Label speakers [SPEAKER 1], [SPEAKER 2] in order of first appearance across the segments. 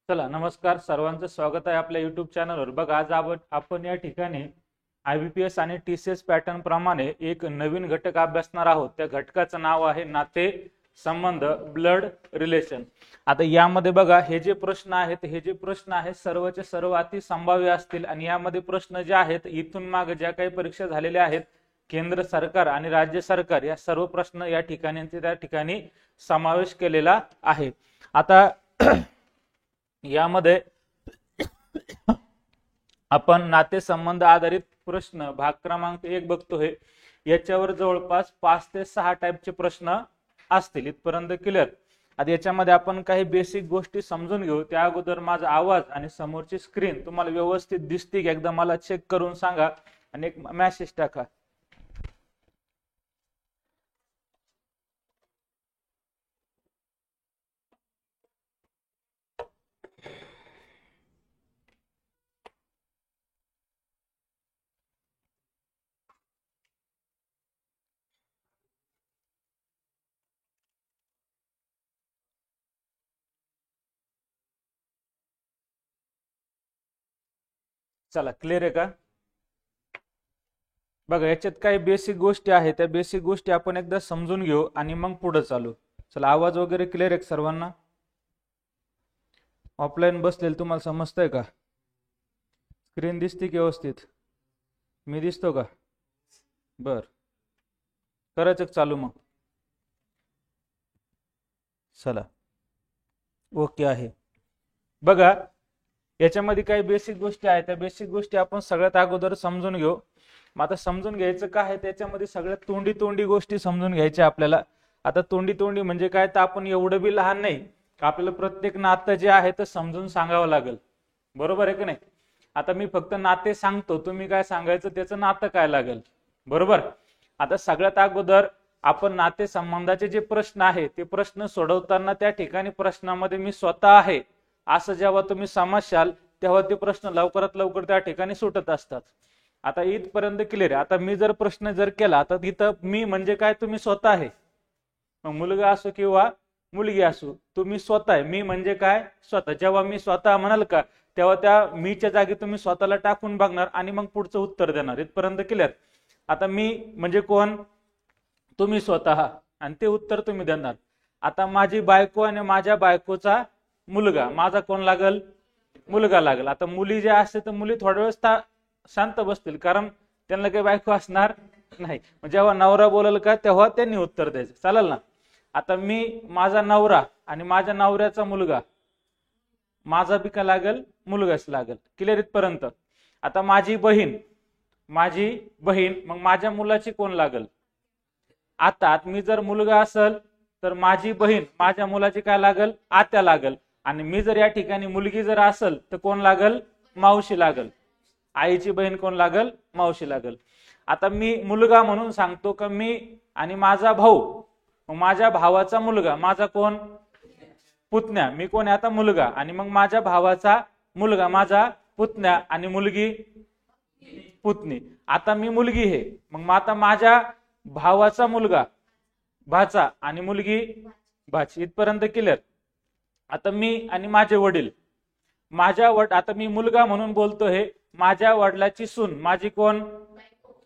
[SPEAKER 1] चला नमस्कार, सर्वांचं स्वागत आहे आपल्या युट्यूब चॅनलवर। बघ, आज आपण या ठिकाणी IBPS आणि TCS पॅटर्न प्रमाणे एक नवीन घटक अभ्यासणार आहोत। त्या घटकाचं नाव आहे नाते संबंध, ब्लड रिलेशन। आता यामध्ये बघा, हे जे प्रश्न आहेत सर्वचे सर्व अति संभाव्य असतील आणि यामध्ये प्रश्न जे आहेत इथून मागे ज्या काही परीक्षा झालेल्या आहेत केंद्र सरकार आणि राज्य सरकार या सर्व प्रश्न या ठिकाणी समावेश केलेला आहे। आता यामध्ये आपण नातेसंबंध आधारित प्रश्न भाग क्रमांक 1 बघतोय। याच्यावर जवळपास 5 ते 6 टाइपचे प्रश्न असतील। इथपर्यंत क्लिअर? आता याच्यामध्ये आपण काही बेसिक गोष्टी समजून घेऊ। त्या अगोदर माझा आवाज आणि समोरची स्क्रीन तुम्हाला व्यवस्थित दिसते की एकदा मला चेक करून सांगा आणि एक मेसेज टाका। चला, क्लिअर आहे का? बघा, याच्यात काही बेसिक गोष्टी आहेत, त्या बेसिक गोष्टी आपण एकदा समजून घेऊ आणि मग पुढे चालू। चला, आवाज वगैरे क्लिअर आहे सर्वांना? ऑफलाईन बसलेलं तुम्हाला समजतंय का? स्क्रीन दिसते की व्यवस्थित? मी दिसतो का? बर, करायचं चालू मग? चला, ओके आहे। बघा, याच्यामध्ये काही बेसिक गोष्टी आहेत, त्या बेसिक गोष्टी आपण सगळ्यात अगोदर समजून घेऊ। मग आता समजून घ्यायचं काय आहे, त्याच्यामध्ये सगळ्यात तोंडी गोष्टी समजून घ्यायच्या आपल्याला। आता तोंडी म्हणजे काय, तर आपण एवढं बी लहान नाही, आपल्याला प्रत्येक नातं जे आहे ते समजून सांगावं लागेल, बरोबर आहे की नाही? आता मी फक्त नाते सांगतो, तुम्ही काय सांगायचं त्याचं नातं काय लागेल, बरोबर? आता सगळ्यात अगोदर आपण नाते संबंधाचे जे प्रश्न आहे ते प्रश्न सोडवताना त्या ठिकाणी प्रश्नामध्ये मी स्वतः आहे असं जेव्हा तुम्ही समजशाल तेव्हा ते प्रश्न लवकरात लवकर त्या ठिकाणी सुटत असतात। आता इथपर्यंत क्लिअर आहे? आता मी जर प्रश्न केला तर तिथं मी म्हणजे काय, तुम्ही स्वतः आहे। मग मुलगा असो किंवा मुलगी असो, तुम्ही स्वतः आहे। मी म्हणजे काय, स्वतः। जेव्हा मी स्वतः म्हणाल का तेव्हा त्या मीच्या जागी तुम्ही स्वतःला टाकून बघणार आणि मग पुढचं उत्तर देणार। इथपर्यंत क्लिअर? आता मी म्हणजे कोण, तुम्ही स्वतः, आणि ते उत्तर तुम्ही देणार। आता माझी बायको आणि माझ्या बायकोचा मुलगा, माझा कोण लागल, मुलगा लागल। आता मुली जे असते तर मुली थोड्या वेळेस शांत बसतील, कारण त्यांना काही बायको असणार नाही। जेव्हा नवरा बोलेल का तेव्हा त्यांनी उत्तर द्यायचं, चालेल ना? आता मी, माझा नवरा आणि माझ्या नवऱ्याचा मुलगा, माझा बी का लागल, मुलगाच लागल। क्लिअर इथपर्यंत? आता माझी बहीण मग माझ्या मुलाची कोण लागल? आता मी जर मुलगा असल तर माझी बहीण माझ्या मुलाची काय लागल, आत्या लागल। आणि मी जर या ठिकाणी मुलगी जर असल तर कोण लागल, मावशी लागल। आईची बहीण कोण लागल, मावशी लागल। आता मी मुलगा म्हणून सांगतो का मी आणि माझा भाऊ, माझ्या भावाचा मुलगा, माझा कोण, पुतण्या। मी कोण आहे आता, मुलगा, आणि मग माझ्या भावाचा मुलगा, माझा पुतण्या, आणि मुलगी पुतणी। आता मी मुलगी आहे, मग आता माझ्या भावाचा मुलगा भाचा आणि मुलगी भाची। इथपर्यंत क्लिअर? आता मी आणि माझे वडील, आता मी मुलगा म्हणून बोलतोय, माझ्या वडिलाची सून, माझी कोण,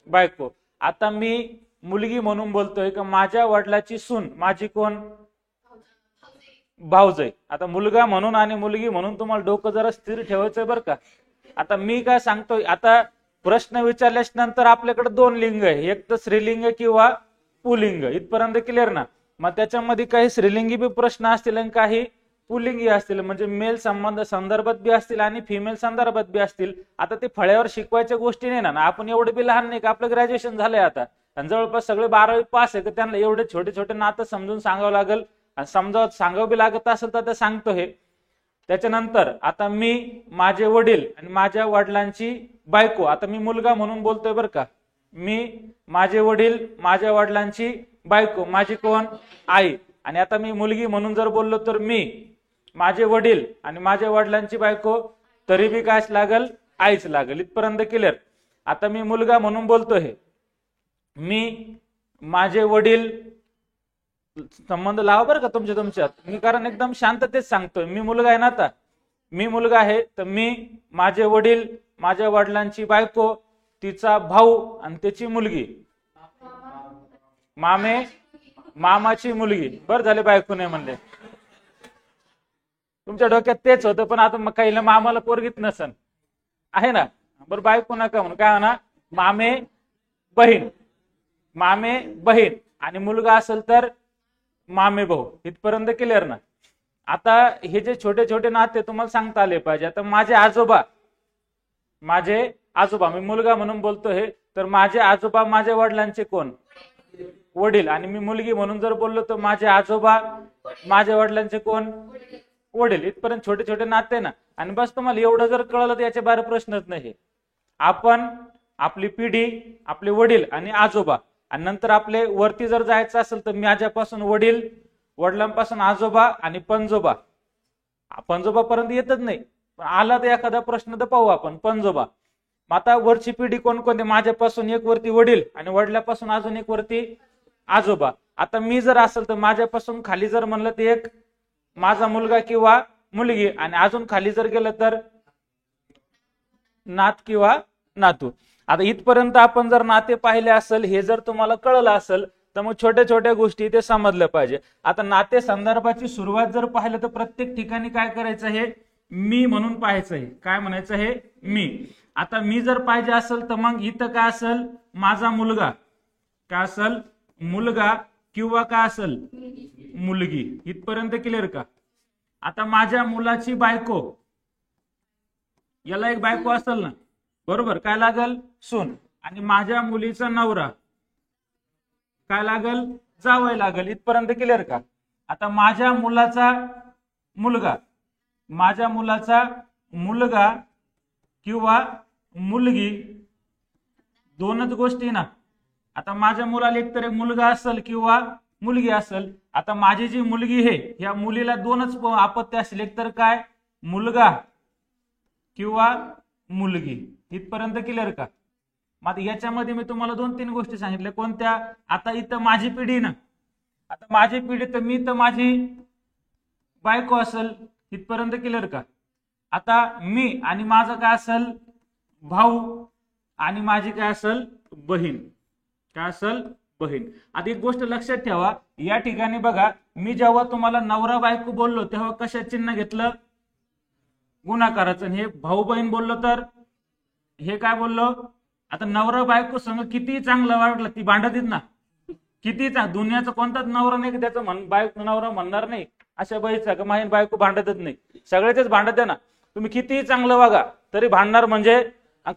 [SPEAKER 1] बायको। आता मी मुलगी म्हणून बोलतोय का माझ्या वडिलाची सून, माझी कोण, भाऊजाई। आता मुलगा म्हणून आणि मुलगी म्हणून तुम्हाला डोकं जरा स्थिर ठेवायचंय बरं का। आता मी काय सांगतोय, आता प्रश्न विचारल्याच्या नंतर आपल्याकडे 2 लिंग आहे, एक तर स्त्रीलिंग किंवा पुल्लिंग। इथपर्यंत क्लिअर ना? मग त्याच्यामध्ये काही स्त्रीलिंगी बी प्रश्न असतील आणि काही पुल्लिंगी असतील, म्हणजे मेल संदर्भात बी असतील आणि फिमेल संदर्भात बी असतील। आता ते फळ्यावर शिकवायच्या गोष्टी नाही ना, आपण एवढे बी लहान नाही का, आपलं ग्रॅज्युएशन झालंय आता, आणि जवळपास सगळे 12वी पास आहे, तर त्यांना एवढे छोटे छोटे नातं समजून सांगावं लागेल, आणि सांगावं बी लागत असेल तर ते सांगतो हे। त्याच्यानंतर आता मी, माझे वडील आणि माझ्या वडिलांची बायको। आता मी मुलगा म्हणून बोलतोय बरं का, मी, माझे वडील, माझ्या वडिलांची बायको, माझी कोण, आई। आणि आता मी मुलगी म्हणून जर बोललो तर मी, माझे वडील आणि माझ्या वडिलांची बायको, तरी बी काय लागल, आईच लागल। इथपर्यंत क्लिअर? आता मी मुलगा म्हणून बोलतोय, मी, माझे वडील, संबंध लावा बरं का तुमच्यात, मी कारण एकदम शांततेत सांगतोय, मी मुलगा आहे ना आता, मी मुलगा आहे तर मी, माझे वडील, माझ्या वडिलांची बायको, तिचा भाऊ आणि त्याची मुलगी, मामे मामाची मुलगी. बरं झाले बायको नाही म्हणले, तुमच्या डोक्यात तेच होतं, पण आता मग काही मामाला पोरगीत नसन आहे ना, बरं बायको नका म्हणून काय म्हणा, मामे बहीण, मामे बहीण आणि मुलगा असेल तर मामे भाऊ. इथपर्यंत क्लिअर ना. आता हे जे छोटे छोटे नाते तुम्हाला सांगता आले पाहिजे. आता माझे आजोबा, मी मुलगा म्हणून बोलतो हे, तर माझे आजोबा माझ्या वडिलांचे कोण? वडील. आणि मी मुलगी म्हणून जर बोललो तर माझे आजोबा माझ्या वडिलांचे कोण? वडील. इथपर्यंत छोटे छोटे नाते ना. आणि बस तुम्हाला एवढं जर कळलं तर याच्या बाहेर प्रश्नच नाही. आपण आपली पिढी, आपले वडील आणि आजोबा, आणि नंतर आपले वरती जर जायचं असेल तर माझ्यापासून वडील, वडिलांपासून आजोबा आणि पणजोबा. पणजोबा पर्यंत येतच नाही, पण आला तर एखादा प्रश्न तर पाहू आपण. पणजोबा. आता वरची पिढी कोणकोणते? माझ्यापासून एक वरती वडील आणि वडिलापासून अजून एक वरती आजोबा. आता मी जर असेल तर माझ्यापासून खाली जर म्हणलं तर एक माझा मुलगा किंवा मुलगी, आणि अजून खाली जर गेलं तर नात किंवा नातू. आता इथपर्यंत आपण जर नाते पाहिले असेल, हे जर तुम्हाला कळलं असेल तर मग छोट्या छोट्या गोष्टी ते समजल्या पाहिजे. आता नाते संदर्भाची सुरुवात जर पाहिलं तर प्रत्येक ठिकाणी काय करायचं? हे मी म्हणून पाहायचं आहे. काय म्हणायचं? हे मी. आता मी जर पाहिजे असेल तर मग इथं काय असेल? माझा मुलगा. काय असेल? मुलगा किंवा काय असेल? मुलगी. इथपर्यंत क्लिअर का? आता माझ्या मुलाची बायको, याला एक बायको असेल ना, बरोबर? काय लागल? सून. आणि माझ्या मुलीचा नवरा काय लागल? जावई लागल. इथपर्यंत क्लिअर का? आता माझ्या मुलाचा मुलगा, माझ्या मुलाचा मुलगा किंवा मुलगी, दोनच गोष्टी ना. आता माझ्या मुलाला एकतर एक मुलगा असेल किंवा मुलगी असेल. आता माझी जी मुलगी आहे, या मुलीला दोनच आपत्ती असेल, एकतर काय? मुलगा किंवा मुलगी. इथपर्यंत क्लिअर का? मग याच्यामध्ये मी तुम्हाला 2-3 गोष्टी सांगितल्या. कोणत्या? आता इथं माझी पिढी ना. आता माझी पिढी तर मी तर माझी बायको असेल. इथपर्यंत क्लिअर का? आता मी आणि माझं काय असेल? भाऊ. आणि माझी काय असेल? बहीण. काय असेल? बहीण. आता एक गोष्ट लक्षात ठेवा, या ठिकाणी बघा, मी जेव्हा तुम्हाला नवरा बायको बोललो तेव्हा कशात चिन्ह घेतलं? गुणाकाराचं. हे भाऊ बहीण बोललो तर हे काय बोललो? आता नवरा बायको संग किती चांगलं वाटलं, ती भांडतीत ना. किती दुनियाचा कोणताच नवरा नाही की त्याचं बायको नवरा म्हणणार नाही अशा बाईचा का माझी बायको भांडतच नाही. सगळ्याचेच भांडत आहे ना. तुम्ही कितीही चांगलं वागा तरी भांडणार, म्हणजे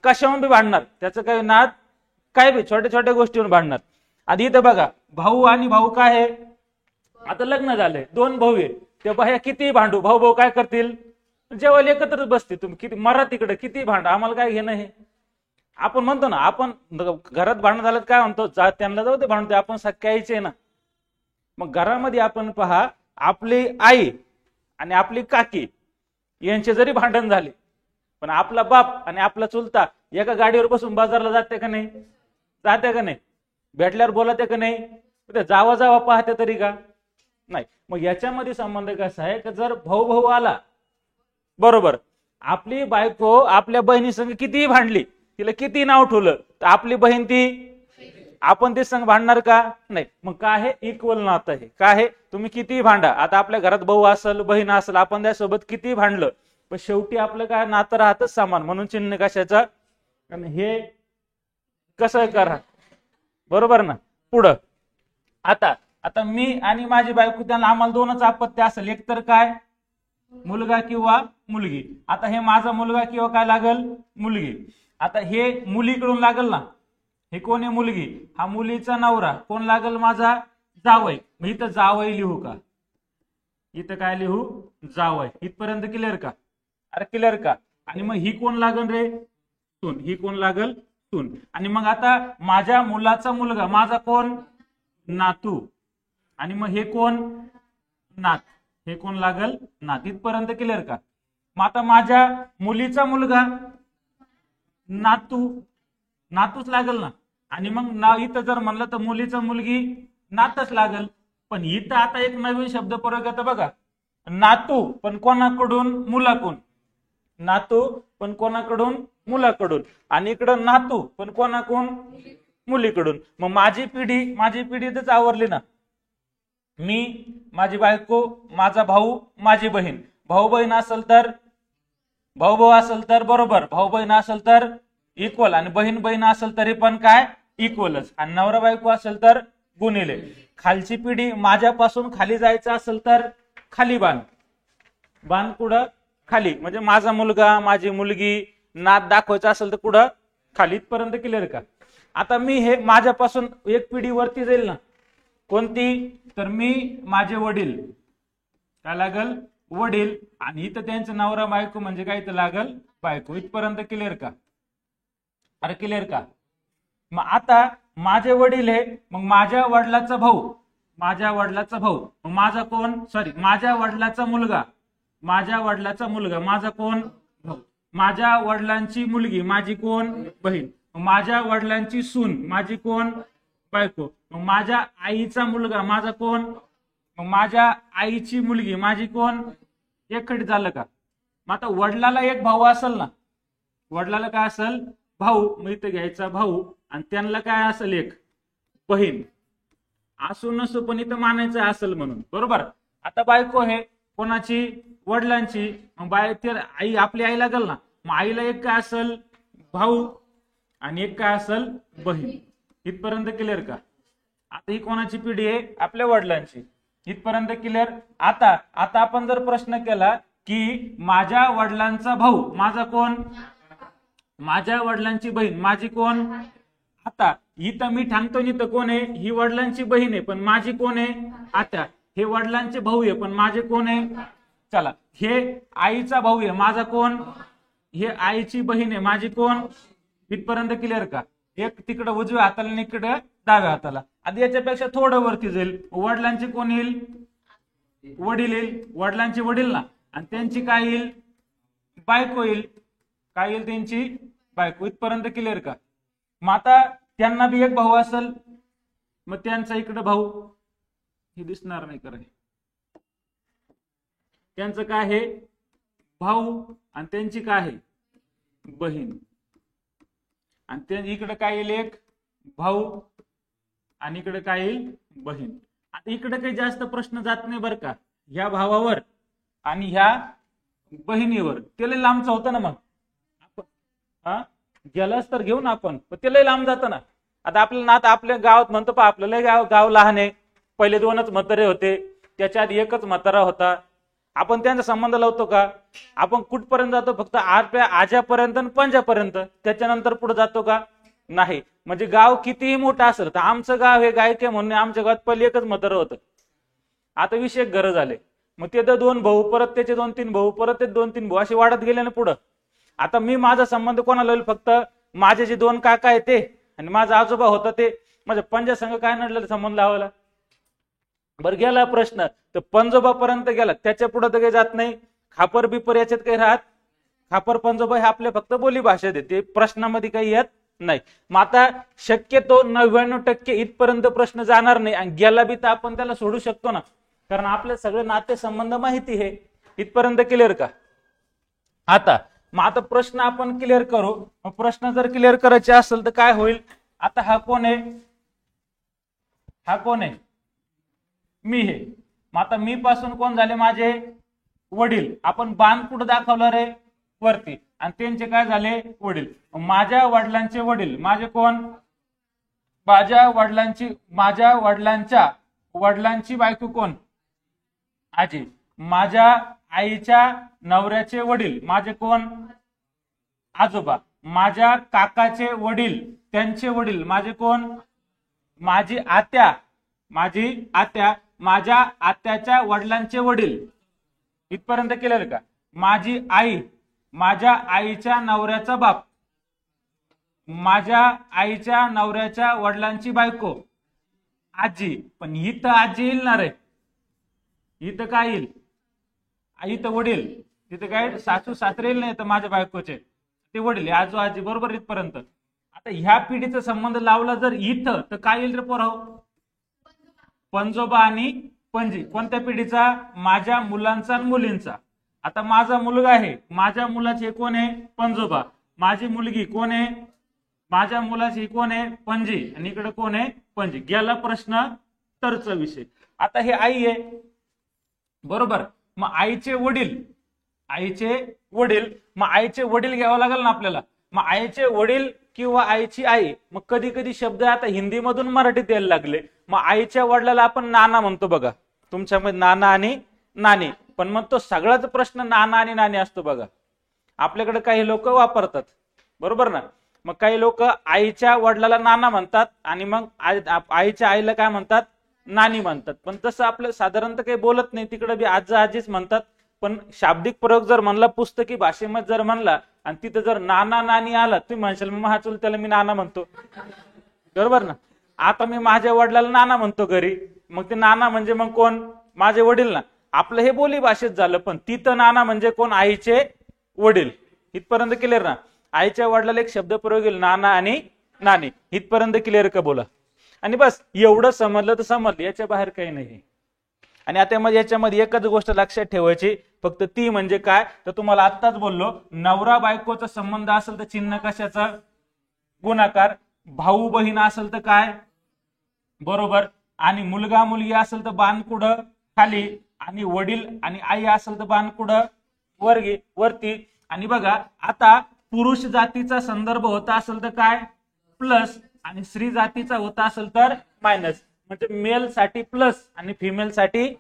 [SPEAKER 1] कशाहून बी भांडणार. त्याचं काही नाद काय बी छोट्या छोट्या गोष्टीवर भांडणार. आधी इथं बघा, भाऊ आणि भाऊ काय आहे? आता लग्न झालंय, 2 भाऊ आहे. ते बाया किती भांडू, भाऊ भाऊ काय करतील? जेव्हा एकत्र बसते. तुम्ही किती मरा तिकडे, किती भांडा, आम्हाला काय घेणं हे? आपण म्हणतो ना, आपण घरात भांडण झालं काय म्हणतो? त्यांना जाऊ ते भांडते, आपण सख्याईचे ना. मग घरामध्ये आपण पहा, आपली आई आणि आपली काकी यांचे जरी भांडण झाले, पण आपला बाप आणि आपला चुलता एका गाडीवर बसून बाजारला जाते का नाही? जाते का नाही? भेटल्यावर बोलते का नाही? जावा जावा पाहते तरी का नाही? मग याच्यामध्ये संबंध कसा आहे की जर भाऊ भाऊ आला, बरोबर, आपली बायको आपल्या बहिणी संग कितीही भांडली, तिला किती नाव ठेवलं, तर आपली बहीण ती, आपण ते संग भांडणार का? नाही. मग काय आहे? इक्वल नातं आहे. काय आहे? तुम्ही कितीही भांडा. आता आपल्या घरात भाऊ असेल, बहीण असेल, आपण त्यासोबत किती भांडलं, पण शेवटी आपलं काय नातं राहतच समान. म्हणून चिन्ह कशाचा? हे कसं करा, बरोबर ना. पुढं आता मी आणि माझी बायको, त्यांना आम्हाला 2च आपत्ती असेल, एकतर काय? मुलगा किंवा मुलगी. आता हे माझा मुलगा किंवा काय लागल? मुलगी. आता हे मुलीकडून लागल ना. हे कोण आहे? मुलगी. हा मुलीचा नवरा कोण लागल? माझा जावई. मग इथं जावई लिहू का? इथं काय लिहू? जावई. इथपर्यंत क्लिअर का? अरे क्लिअर का? आणि मग ही कोण लागल रे? सून. ही कोण लागल? सून. आणि मग आता माझ्या मुलाचा मुलगा, माझा कोण? नातू. आणि मग हे कोण? नात. हे कोण लागल? नात. इथपर्यंत क्लिअर का? मग आता माझ्या मुलीचा मुलगा, नातू. नातूच लागल ना. आणि मग इथं जर म्हणलं तर मुलीचा मुलगी, नातच लागल. पण इथं आता एक नवीन शब्द प्रयोग येतो बघा, नातू. पण कोणाकडून? मुलाकडून. नातू पण कोणाकडून? मुलाकडून. आणि इकडं नातू पण कोणाकडून? मुलीकडून. मग माझी पिढी इथंच आवरली ना. मी, माझी बायको, माझा भाऊ, माझी बहीण. भाऊ बहीण असेल तर भाऊ असेल तर बरोबर, भाऊ बहीण असेल तर इक्वल, आणि बहीण बहीण असेल तरी पण काय? इक्वलच. आणि नवरा बायको असेल तर गुणिले. खालची पिढी माझ्यापासून खाली जायचं असेल तर खाली बाण कुठं? खाली. म्हणजे माझा मुलगा, माझी मुलगी, नात दाखवायचं असेल तर कुठं? खाली. इथपर्यंत क्लिअर का? आता मी हे माझ्यापासून एक पिढी वरती जाईल ना. कोणती? तर मी, माझे वडील, काय लागल? वडील. आणि इथं त्यांचं नवरा बायको म्हणजे काय? इथं लागल बायको. इथपर्यंत क्लिअर का? अरे क्लिअर का? मग आता माझे वडील हे, मग माझ्या वडिलाचा भाऊ, माझ्या माझा कोण? सॉरी, माझ्या वडिलाचा मुलगा, माझा कोण? भाऊ. माझ्या वडिलांची मुलगी, माझी कोण? बहीण. माझ्या वडिलांची सून, माझी कोण? बायको. मग माझ्या आईचा मुलगा, माझा कोण? मग माझ्या आईची मुलगी, माझी कोण? एकखट. झालं का? मग आता वडिलाला एक भाऊ असेल ना, वडिलाला काय असेल? भाऊ. मग इथं घ्यायचा भाऊ, आणि त्यांना काय असेल? एक बहीण. असू नसू पण इथं मानायचं असेल म्हणून, बरोबर. आता बायको हे कोणाची? वडिलांची. मग आई आपली आई लागल ना. मग आईला एक काय असेल? भाऊ, आणि एक काय असेल? बहीण. इथपर्यंत क्लिअर का? आता ही कोणाची पिढी आहे? आपल्या वडिलांची. इथपर्यंत क्लिअर. आता आपण जर प्रश्न केला की माझ्या वडिलांचा भाऊ, माझा कोण? माझ्या वडिलांची बहीण, माझी कोण? आता इथं मी सांगतो इथं कोण आहे? ही वडिलांची बहीण आहे पण माझी कोण आहे? आता हे वडिलांचे भाऊ आहे पण माझे कोण आहे? चला, हे आईचा भाऊ आहे, माझा कोण? हे आईची बहीण आहे, माझी कोण? इथपर्यंत क्लिअर का? एक तिकडं उजव्या हाताला आणि इकडं डाव्या हाताला. आता याच्यापेक्षा थोडं वरती जाईल. वडिलांची कोण येईल? वडील येईल. वडिलांचे वडील ना. आणि त्यांची काय येईल? बायको येईल. काय येईल? त्यांची बायको. इथपर्यंत क्लिअर का? मग आता त्यांना बी एक भाऊ असेल, मग त्यांचा इकडं भाऊ हे दिसणार नाही करे. त्यांचं काय आहे? भाऊ. आणि त्यांची काय आहे? बहीण. आणि ते इकडे काय येईल? एक भाऊ, आणि इकडे काय येईल? बहीण. आता इकडे काही जास्त प्रश्न जात नाही बरं का, ह्या भावावर आणि ह्या बहिणीवर. त्याला लांबचं होतं ना. मग हा गेलाच तर घेऊन आपण, पण ते लय लांब जातं ना. आता आपल्याला नात आपल्या गावात म्हणतो पहा, आपलं गाव लहान आहे. पहिले 2च म्हातारे होते, त्याच्या आधी एकच म्हातारा होता. आपण त्यांचा संबंध लावतो का? आपण कुठपर्यंत जातो? फक्त आपल्या आज्यापर्यंत आणि पंजापर्यंत. त्याच्यानंतर पुढे जातो का? नाही. म्हणजे गाव कितीही मोठं असेल तर आमचं गाव हे गायके म्हणून आमच्या गावात पहिले एकच म्हातारं होतं. आता 20 एक घरं झाले. मग ते 2 भाऊ, परत त्याचे 2-3 भाऊ, परत ते 2-3 भाऊ, असे वाढत गेले ना पुढं. आता मी माझा संबंध कोणाला लावला? फक्त माझे जे 2 काका आहे ते आणि माझा आजोबा होता ते. माझ्या पंजा संघ काय नडलेलं संबंध लावायला? बरं गेला प्रश्न तर पंजोबा पर्यंत गेला, त्याच्या पुढे तर काही जात नाही. खापर बिपर याच्यात काही राहत? खापर पंजोबा हे आपल्या फक्त बोली भाषेत येते, प्रश्नामध्ये काही येत नाही. मग आता शक्यतो 99% इथपर्यंत प्रश्न जाणार नाही. आणि गेला बी तर आपण त्याला सोडू शकतो ना, कारण आपले सगळे नाते संबंध माहिती आहे. इथपर्यंत क्लिअर का? आता प्रश्न आपण क्लिअर करू. मग प्रश्न जर क्लिअर करायचे असेल तर काय होईल? आता हा कोण आहे? हा कोण आहे? मी हे. मग आता मी पासून कोण झाले? माझे वडील. आपण बाण कुठे दाखवलं रे? वरती. आणि त्यांचे काय झाले? वडील. माझ्या वडिलांचे वडील माझे कोण? माझ्या वडिलांच्या वडिलांची बायको कोण? आजी. माझ्या आईच्या नवऱ्याचे वडील माझे कोण? आजोबा. माझ्या काकाचे वडील, त्यांचे वडील माझे कोण? माझी आत्या. माझ्या आत्याच्या वडिलांचे वडील. इथपर्यंत केलं का? माझी आई, माझ्या आईच्या नवऱ्याचा बाप, माझ्या आईच्या नवऱ्याच्या वडिलांची बायको, आजी. पण इथं आजी येईल ना रे? इथं काय येईल? इथं वडील. तिथं काय सासू सासरे येईल नाही तर माझ्या बायकोचे ते वडील, आजो आजी. बरोबर इथपर्यंत. आता ह्या पिढीचा संबंध लावला जर इथं तर काय येईल रे पोराव? पंजोबा आणि पणजी. कोणत्या पिढीचा? माझ्या मुलांचा आणि मुलींचा. आता माझा मुलगा आहे, माझ्या मुलाचे कोण आहे पंजोबा, माझी मुलगी कोण आहे, माझ्या मुलाची कोण आहे पणजी, आणि इकडे कोण आहे पणजी. गेला प्रश्न तरचा विषय. आता हे आई आहे बरोबर, मग आईचे वडील, मग आईचे वडील घ्यावं लागेल ना आपल्याला. मग आईचे वडील किंवा आईची आई, मग कधी कधी शब्द आता हिंदी मधून मराठीत यायला लागले. मग आईच्या वडिलाला आपण नाना म्हणतो बघा, तुमच्यामध्ये नाना आणि नानी, पण मग तो सगळाच प्रश्न नाना आणि नानी असतो बघा. आपल्याकडे काही लोक वापरतात बरोबर ना, मग काही लोक आईच्या वडिलाला नाना म्हणतात आणि मग आईच्या आईला काय म्हणतात नानी म्हणतात. पण तसं आपलं साधारणतः काही बोलत नाही, तिकडे बी आजा आजीच म्हणतात. पण शाब्दिक प्रयोग जर म्हणला, पुस्तकी भाषेमध्ये जर म्हणला आणि तिथं जर नाना नानी आला, तुम्ही म्हणशाल मग हा चुल त्याला मी नाना म्हणतो बरोबर ना. आता मी माझ्या वडिलाला नाना म्हणतो घरी, मग ते नाना म्हणजे मग कोण माझे वडील ना. आपलं हे बोली भाषेत झालं, पण तिथं नाना म्हणजे कोण आईचे वडील. इथपर्यंत क्लिअर ना. आईच्या वडिलाला एक शब्द प्रयोग येईल नाना आणि नानी. इथपर्यंत क्लिअर का बोला. आणि बस एवढं समजलं तर समजलं, याच्या बाहेर काही नाही. आणि आता याच्यामध्ये एकच गोष्ट लक्षात ठेवायची फक्त, ती म्हणजे काय, तर तुम्हाला आत्ताच बोललो, नवरा बायकोचा संबंध असेल तर चिन्ह कशाचा गुणाकार, भाऊ बहीण असेल तर काय बरोबर, आणि मुलगा मुलगी असेल तर बाण कुठं खाली, आणि वडील आणि आई असेल तर बाण कुठं वरती. आणि बघा आता पुरुष जातीचा संदर्भ होता असेल तर काय प्लस, आणि स्त्री जातीचा होता असेल तर मायनस. म्हणजे मेल साठी प्लस आणि फिमेल साठी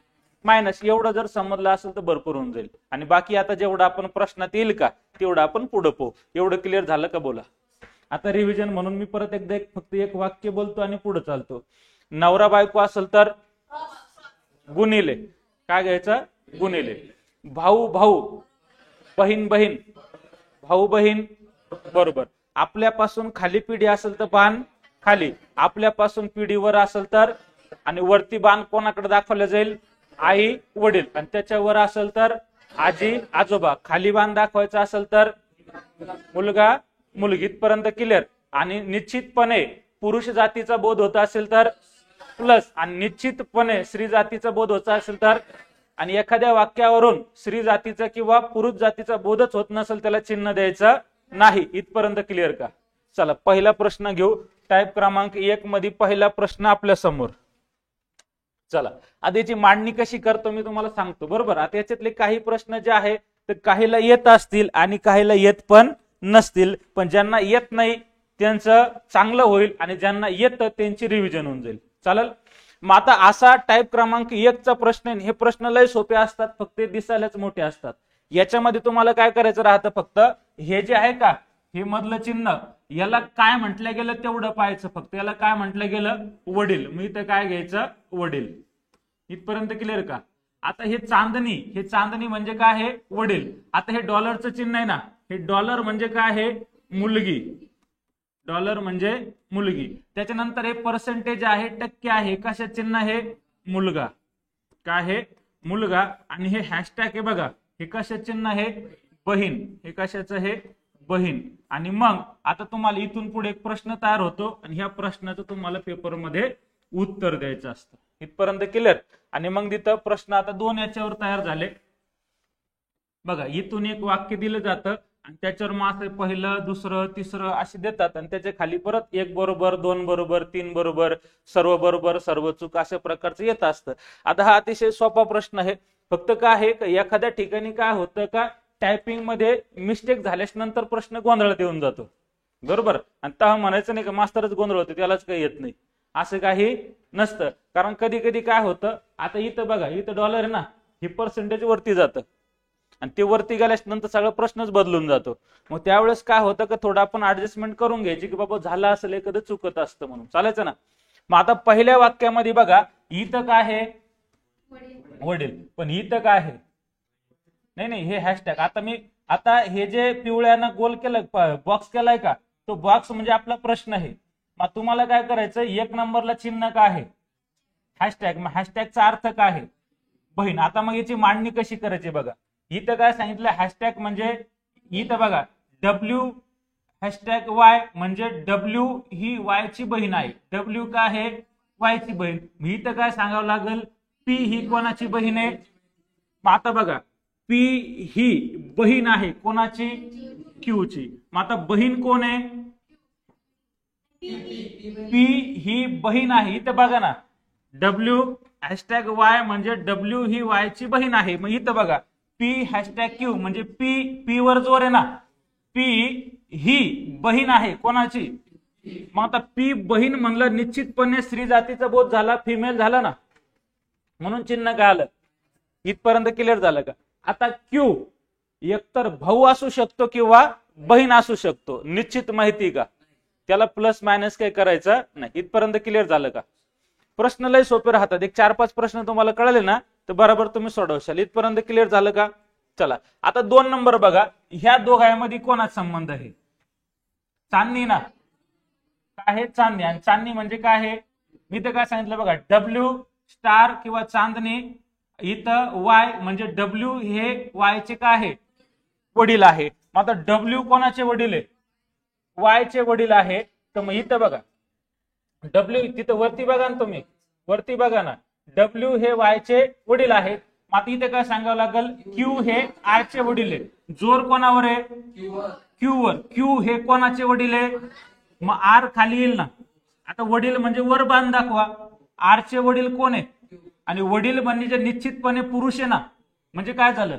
[SPEAKER 1] मायनस. एवढं जर समजलं असेल तर भरपूर होऊन जाईल. आणि बाकी आता जेवढं आपण प्रश्नात येईल का तेवढं आपण पुढे पाहू. एवढं क्लिअर झालं का बोला. आता रिव्हिजन म्हणून मी परत एकदा फक्त एक वाक्य बोलतो आणि पुढे चालतो. नवरा बायको असेल तर गुणिले, काय घ्यायचं गुणिले. भाऊ भाऊ, बहीण बहीण, भाऊ बहीण बरोबर. आपल्यापासून खाली पिढी असेल तर बाण खाली, आपल्यापासून पिढीवर असेल तर, आणि वरती बाण कोणाकडे दाखवलं जाईल आई वडील, आणि त्याच्यावर असेल तर आजी आजोबा. खाली बाण दाखवायचा असेल तर मुलगा मुलगी. इथपर्यंत क्लिअर. आणि निश्चितपणे पुरुष जातीचा बोध होता असेल तर प्लस, आणि निश्चितपणे स्त्री जातीचा बोध होता असेल तर, आणि एखाद्या वाक्यावरून स्त्री जातीचा किंवा पुरुष जातीचा बोधच होत नसेल त्याला चिन्ह द्यायचं नाही. इथपर्यंत क्लिअर का. चला पहिला प्रश्न घेऊ. टाईप क्रमांक 1 मध्ये पहिला प्रश्न आपल्या समोर. चला आता याची मांडणी कशी करतो मी तुम्हाला सांगतो बरोबर. आता याच्यातले काही प्रश्न जे आहे ते काहीला येत असतील आणि काहीला येत पण नसतील, पण ज्यांना येत नाही त्यांचं चांगलं होईल, आणि ज्यांना येतं त्यांची रिव्हिजन होऊन जाईल. चालेल. मग आता असा टाईप क्रमांक 1 चा प्रश्न, हे प्रश्न लय सोपे असतात, फक्त दिसायलाच मोठे असतात. याच्यामध्ये तुम्हाला काय करायचं राहतं, फक्त हे जे आहे का हे मधलं चिन्ह, याला काय म्हटलं गेलं तेवढं पाहायचं. फक्त याला काय म्हटलं गेलं वडील, मी तर काय घ्यायचं वडील. इथपर्यंत क्लिअर का. आता हे चांदणी म्हणजे काय आहे वडील. आता हे डॉलरचं चिन्ह आहे ना, हे डॉलर म्हणजे काय आहे मुलगी, डॉलर म्हणजे मुलगी. त्याच्यानंतर हे पर्सेंटेज आहे, टक्के आहे, कशा चिन्ह आहे मुलगा, काय आहे मुलगा. आणि हे हॅशटॅग आहे बघा, हे कशा चिन्ह आहे बहीण, हे कशाचं आहे बहीण. आणि मग आता तुम्हाला इथून पुढे एक प्रश्न तयार होतो, आणि ह्या प्रश्नाचं तुम्हाला पेपरमध्ये उत्तर द्यायचं असतं. इथपर्यंत क्लिअर. आणि मग तिथं प्रश्न आता 2 याच्यावर तयार झाले बघा. इथून एक वाक्य दिलं जातं आणि त्याच्यावर मग असं पहिलं दुसरं तिसरं असे देतात, आणि त्याच्या खाली परत 1 बरोबर 2 बरोबर 3 बरोबर सर्व चूक अशा प्रकारचं येत असतं. आता हा अतिशय सोपा प्रश्न आहे. फक्त काय आहे एखाद्या ठिकाणी काय होतं का टायपिंग मध्ये मिस्टेक झाल्यास नंतर प्रश्न गोंधळात येऊन जातो बरोबर. आणि तेव्हा म्हणायचं नाही का मास्तरच गोंधळ होते त्यालाच काही येत नाही, असं काही नसतं. कारण कधी कधी काय होतं, आता इथं बघा इथं डॉलर आहे ना, हे पर्सेंटेज वरती जातं, आणि ते वरती गेल्यास नंतर सगळा प्रश्नच बदलून जातो. मग त्यावेळेस काय होतं का थोडं आपण ऍडजस्टमेंट करून घ्यायची की बाबा झालं असेल एखादं चुकत असतं म्हणून, चालायचं ना. मग आता पहिल्या वाक्यामध्ये बघा इथं काय आहे वडील, पण इथं काय आहे नाही हे हॅशटॅग. आता हे जे पिवळ्यानं गोल केलं बॉक्स केलाय का, तो बॉक्स म्हणजे आपला प्रश्न आहे. मग तुम्हाला काय करायचं, 1 नंबरला चिन्ह काय आहे हॅशटॅग, मग हॅशटॅगचा अर्थ काय आहे बहीण. आता मग याची मांडणी कशी करायची बघा. इथं काय सांगितलं हॅशटॅग म्हणजे इथं बघा डब्ल्यू हॅशटॅग वाय म्हणजे डब्ल्यू ही वाय ची बहीण आहे, डब्ल्यू काय आहे वाय ची बहीण. इथं काय सांगावं लागेल पी ही कोणाची बहीण आहे. मग आता बघा पी ही बहीण आहे कोणाची? क्यूची. मग आता बहीण कोण आहे? पी ही बहीण आहे. इथं बघा ना, डब्ल्यू हॅशटॅग वाय म्हणजे डब्ल्यू ही वाय ची बहीण आहे. मग इथं बघा पी हॅशटॅग क्यू म्हणजे पी वर जोर आहे ना, पी ही बहीण आहे कोणाची? मग आता पी बहीण म्हणलं निश्चितपणे स्त्री जातीचा बोध झाला, फिमेल झाला ना, म्हणून चिन्ह काय आलं. इथपर्यंत क्लिअर झालं का? आता क्यू एकतर भाऊ असू शकतो किंवा बहीण असू शकतो, निश्चित माहिती का? त्याला प्लस मायनस काय करायचं नाही. इथपर्यंत क्लिअर झालं का? प्रश्न लय सोपे राहतात. एक 4-5 प्रश्न तुम्हाला कळले ना तर बरोबर तुम्ही सोडवशाल. इथपर्यंत क्लिअर झालं का? चला आता 2 नंबर बघा. ह्या दोघांमध्ये कोणाचा संबंध आहे? चांदणी ना, काय आहे? चांदणी. आणि चांदणी म्हणजे काय आहे? मी तर काय सांगितलं बघा, डब्ल्यू स्टार किंवा चांदणी. इथं वाय म्हणजे डब्ल्यू हे वाय चे काय आहे? वडील आहे. मग आता डब्ल्यू कोणाचे वडील आहे? वाय चे वडील आहे. तर मग इथं बघा डब्ल्यू, तिथं वरती बघा ना, तुम्ही वरती बघा ना, डब्ल्यू हे वाय चे वडील आहेत. मग इथे काय सांगावं लागेल? क्यू हे आर चे वडील आहे. जोर कोणावर आहे? क्यू वर. क्यू हे कोणाचे वडील आहे? मग आर खाली येईल ना. आता वडील म्हणजे वर बांध दाखवा. आर चे वडील कोण आहे? आणि वडील म्हणजे निश्चितपणे पुरुष आहे ना, म्हणजे काय झालं?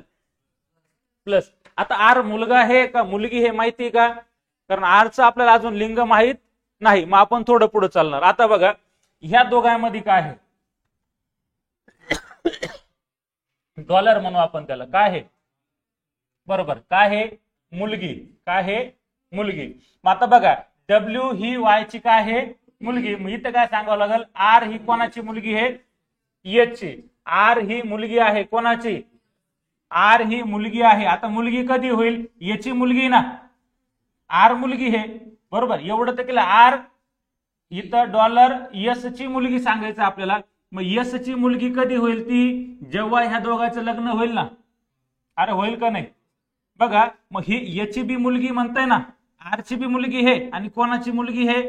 [SPEAKER 1] प्लस. आता आर मुलगा आहे का मुलगी हे माहिती का? कारण आरचं आपल्याला अजून लिंग माहित नाही. मग आपण थोडं पुढे चालणार. आता बघा ह्या दोघांमध्ये काय आहे? डॉलर म्हणू आपण त्याला. काय आहे? बरोबर, काय आहे? मुलगी. काय आहे? मुलगी. मग आता बघा डब्ल्यू ही वाय ची काय आहे? मुलगी. मग इथं काय सांगावं लागेल? आर ही कोणाची मुलगी आहे? एच ची. आर ही मुलगी आहे कोणाची? आर ही मुलगी आहे. आता मुलगी कधी होईल? याची मुलगी ना, आर मुलगी आहे बरोबर. एवढं तर केलं. आर इथं डॉलर यस ची मुलगी सांगायचं आपल्याला. मग यस ची मुलगी कधी होईल? ती जेव्हा ह्या दोघांचं लग्न होईल ना. अरे होईल का नाही? बघा मग ही याची बी मुलगी म्हणताय ना, आरची बी मुलगी आहे आणि कोणाची मुलगी आहे?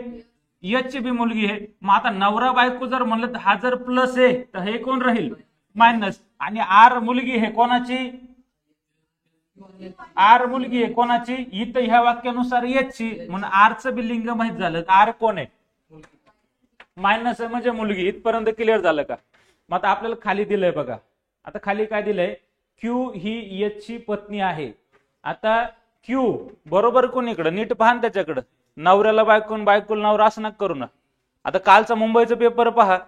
[SPEAKER 1] याची बी मुलगी आहे. मग आता नवरा बायको जर म्हणलं तर हा जर प्लस आहे तर हे कोण राहील? मायनस. आणि आर मुलगी आहे कोणाची? आर मुलगी आहे कोणाची? इथं ह्या वाक्यानुसार याची, म्हणून आरचं बी लिंग माहित झालं. आर कोण आहे? मायनस आहे म्हणजे मुलगी. इथपर्यंत क्लिअर झालं का? मग आता आपल्याला खाली दिलंय बघा. आता खाली काय दिलंय? क्यू ही एच ची पत्नी आहे. आता क्यू बरोबर कोणीकडे? नीट पहा त्याच्याकडे. नवऱ्याला बायकोन, बायकोला नवरा असं नका करू ना. आता कालचा मुंबईचा पेपर पहा.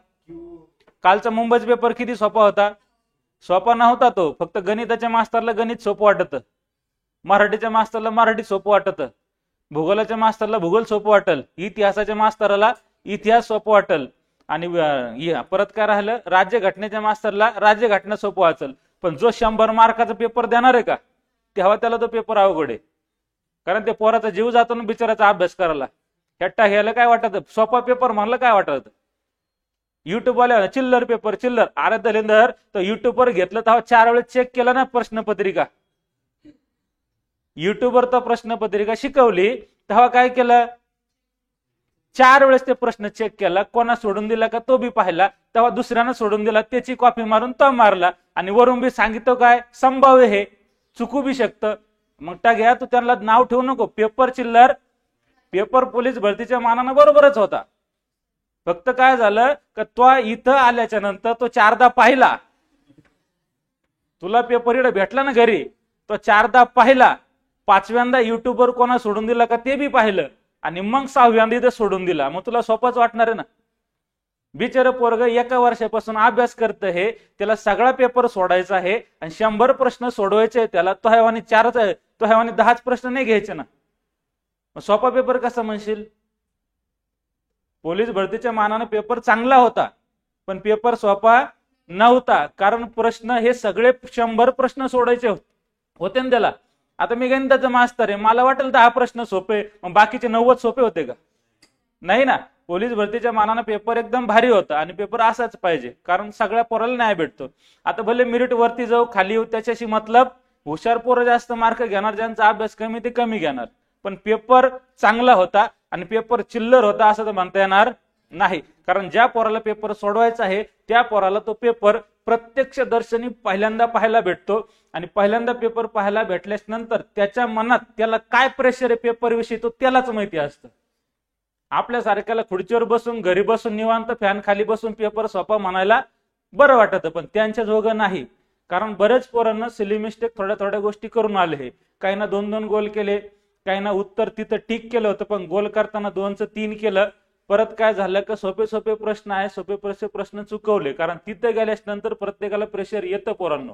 [SPEAKER 1] कालचा मुंबईचा पेपर किती सोपा होता? सोपा नव्हता तो. फक्त गणिताच्या मास्तरला गणित सोपं वाटत, मराठीच्या मास्तरला मराठी सोपं वाटत, भूगोलाच्या मास्तरला भूगोल सोपं वाटल, इतिहासाच्या मास्तराला इतिहास सोपं वाटल, आणि परत काय राहिलं? राज्यघटनेच्या मास्तरला राज्यघटना सोपं वाचल. पण जो 100 मार्काचा पेपर देणार आहे का, तेव्हा त्याला तो पेपर अवघड आहे. कारण ते पोराचा जीव जातो ना बिचाराचा अभ्यास करायला. हट्टा घ्यायला काय वाटत? सोपा पेपर म्हणलं काय वाटत? युट्यूब वाल्या चिल्लर पेपर चिल्लर. अरे दलिंदर, तर युट्यूबवर घेतलं तेव्हा 4 वेळेस चेक केला ना प्रश्नपत्रिका. युट्यूबवर तर प्रश्नपत्रिका शिकवली तेव्हा काय केलं? 4 वेळेस ते प्रश्न चेक केला. कोणा सोडून दिला का तो बी पाहिला. तेव्हा दुसऱ्यानं सोडून दिला, त्याची कॉपी मारून तो मारला. आणि वरून बी सांगितलं काय? संभाव्य हे चुकू बी शकतं. मग घ्या तू त्यांना नाव ठेवू नको. पेपर चिल्लर. पेपर पोलीस भरतीच्या मानानं बरोबरच होता. फक्त काय झालं का तो इथं आल्याच्या नंतर तो 4दा पाहिला. तुला पेपर इकडे भेटला ना घरी, तो 4दा पाहिला. 5व्यांदा युट्यूबवर कोणा सोडून दिला का ते बी पाहिलं. आणि मग 6व्यांदा इथं सोडून दिला. मग तुला सोपंच वाटणार आहे ना. बिचार पोरग 1 वर्षापासून अभ्यास करत आहे, त्याला सगळा पेपर सोडायचा आहे आणि 100 प्रश्न सोडवायचे त्याला. तो हैवानी 10च प्रश्न नाही घ्यायचे ना. सोपा पेपर कसा म्हणशील? पोलीस भरतीच्या मानानं पेपर चांगला होता, पण पेपर सोपा नव्हता. कारण प्रश्न हे सगळे 100 प्रश्न सोडायचे होते ना त्याला. आता मी गणिताचा मास्तर आहे, मला वाटेल 10 प्रश्न सोपे, मग बाकीचे 90 सोपे होते का? नाही ना. पोलीस भरतीच्या मानानं पेपर एकदम भारी होता आणि पेपर असाच पाहिजे, कारण सगळ्या पोराला न्याय भेटतो. आता भले मेरिट वरती जाऊ खाली येऊ त्याच्याशी मतलब, हुशार पोरं जास्त मार्क घेणार, ज्यांचा अभ्यास कमी ते कमी घेणार. पण पेपर चांगला होता आणि पेपर चिल्लर होता असं तर म्हणता येणार नाही, कारण ज्या पोराला पेपर सोडवायचा आहे त्या पोराला तो पेपर प्रत्यक्ष दर्शनी पहिल्यांदा पाहायला भेटतो आणि पहिल्यांदा पेपर पाहायला भेटल्यास नंतर त्याच्या मनात त्याला काय प्रेशर आहे पेपर विषयी तो त्यालाच माहिती असतं. आपल्या सारख्याला खुर्चीवर बसून घरी बसून निवांत फॅन खाली बसून पेपर सोपा म्हणायला बरं वाटतं, पण त्यांच्या जोगं नाही. कारण बरेच पोरांना सिली मिस्टेक थोड्या थोड्या गोष्टी करून आले हे. काही ना 2-2 गोल केले, काही ना उत्तर तिथं टिक केलं होतं पण गोल करताना 2चं 3 केलं. परत काय झालं का सोपे सोपे प्रश्न आहे, सोपे प्रश्न चुकवले. कारण तिथे गेल्यास नंतर प्रत्येकाला प्रेशर येतं पोरांनो.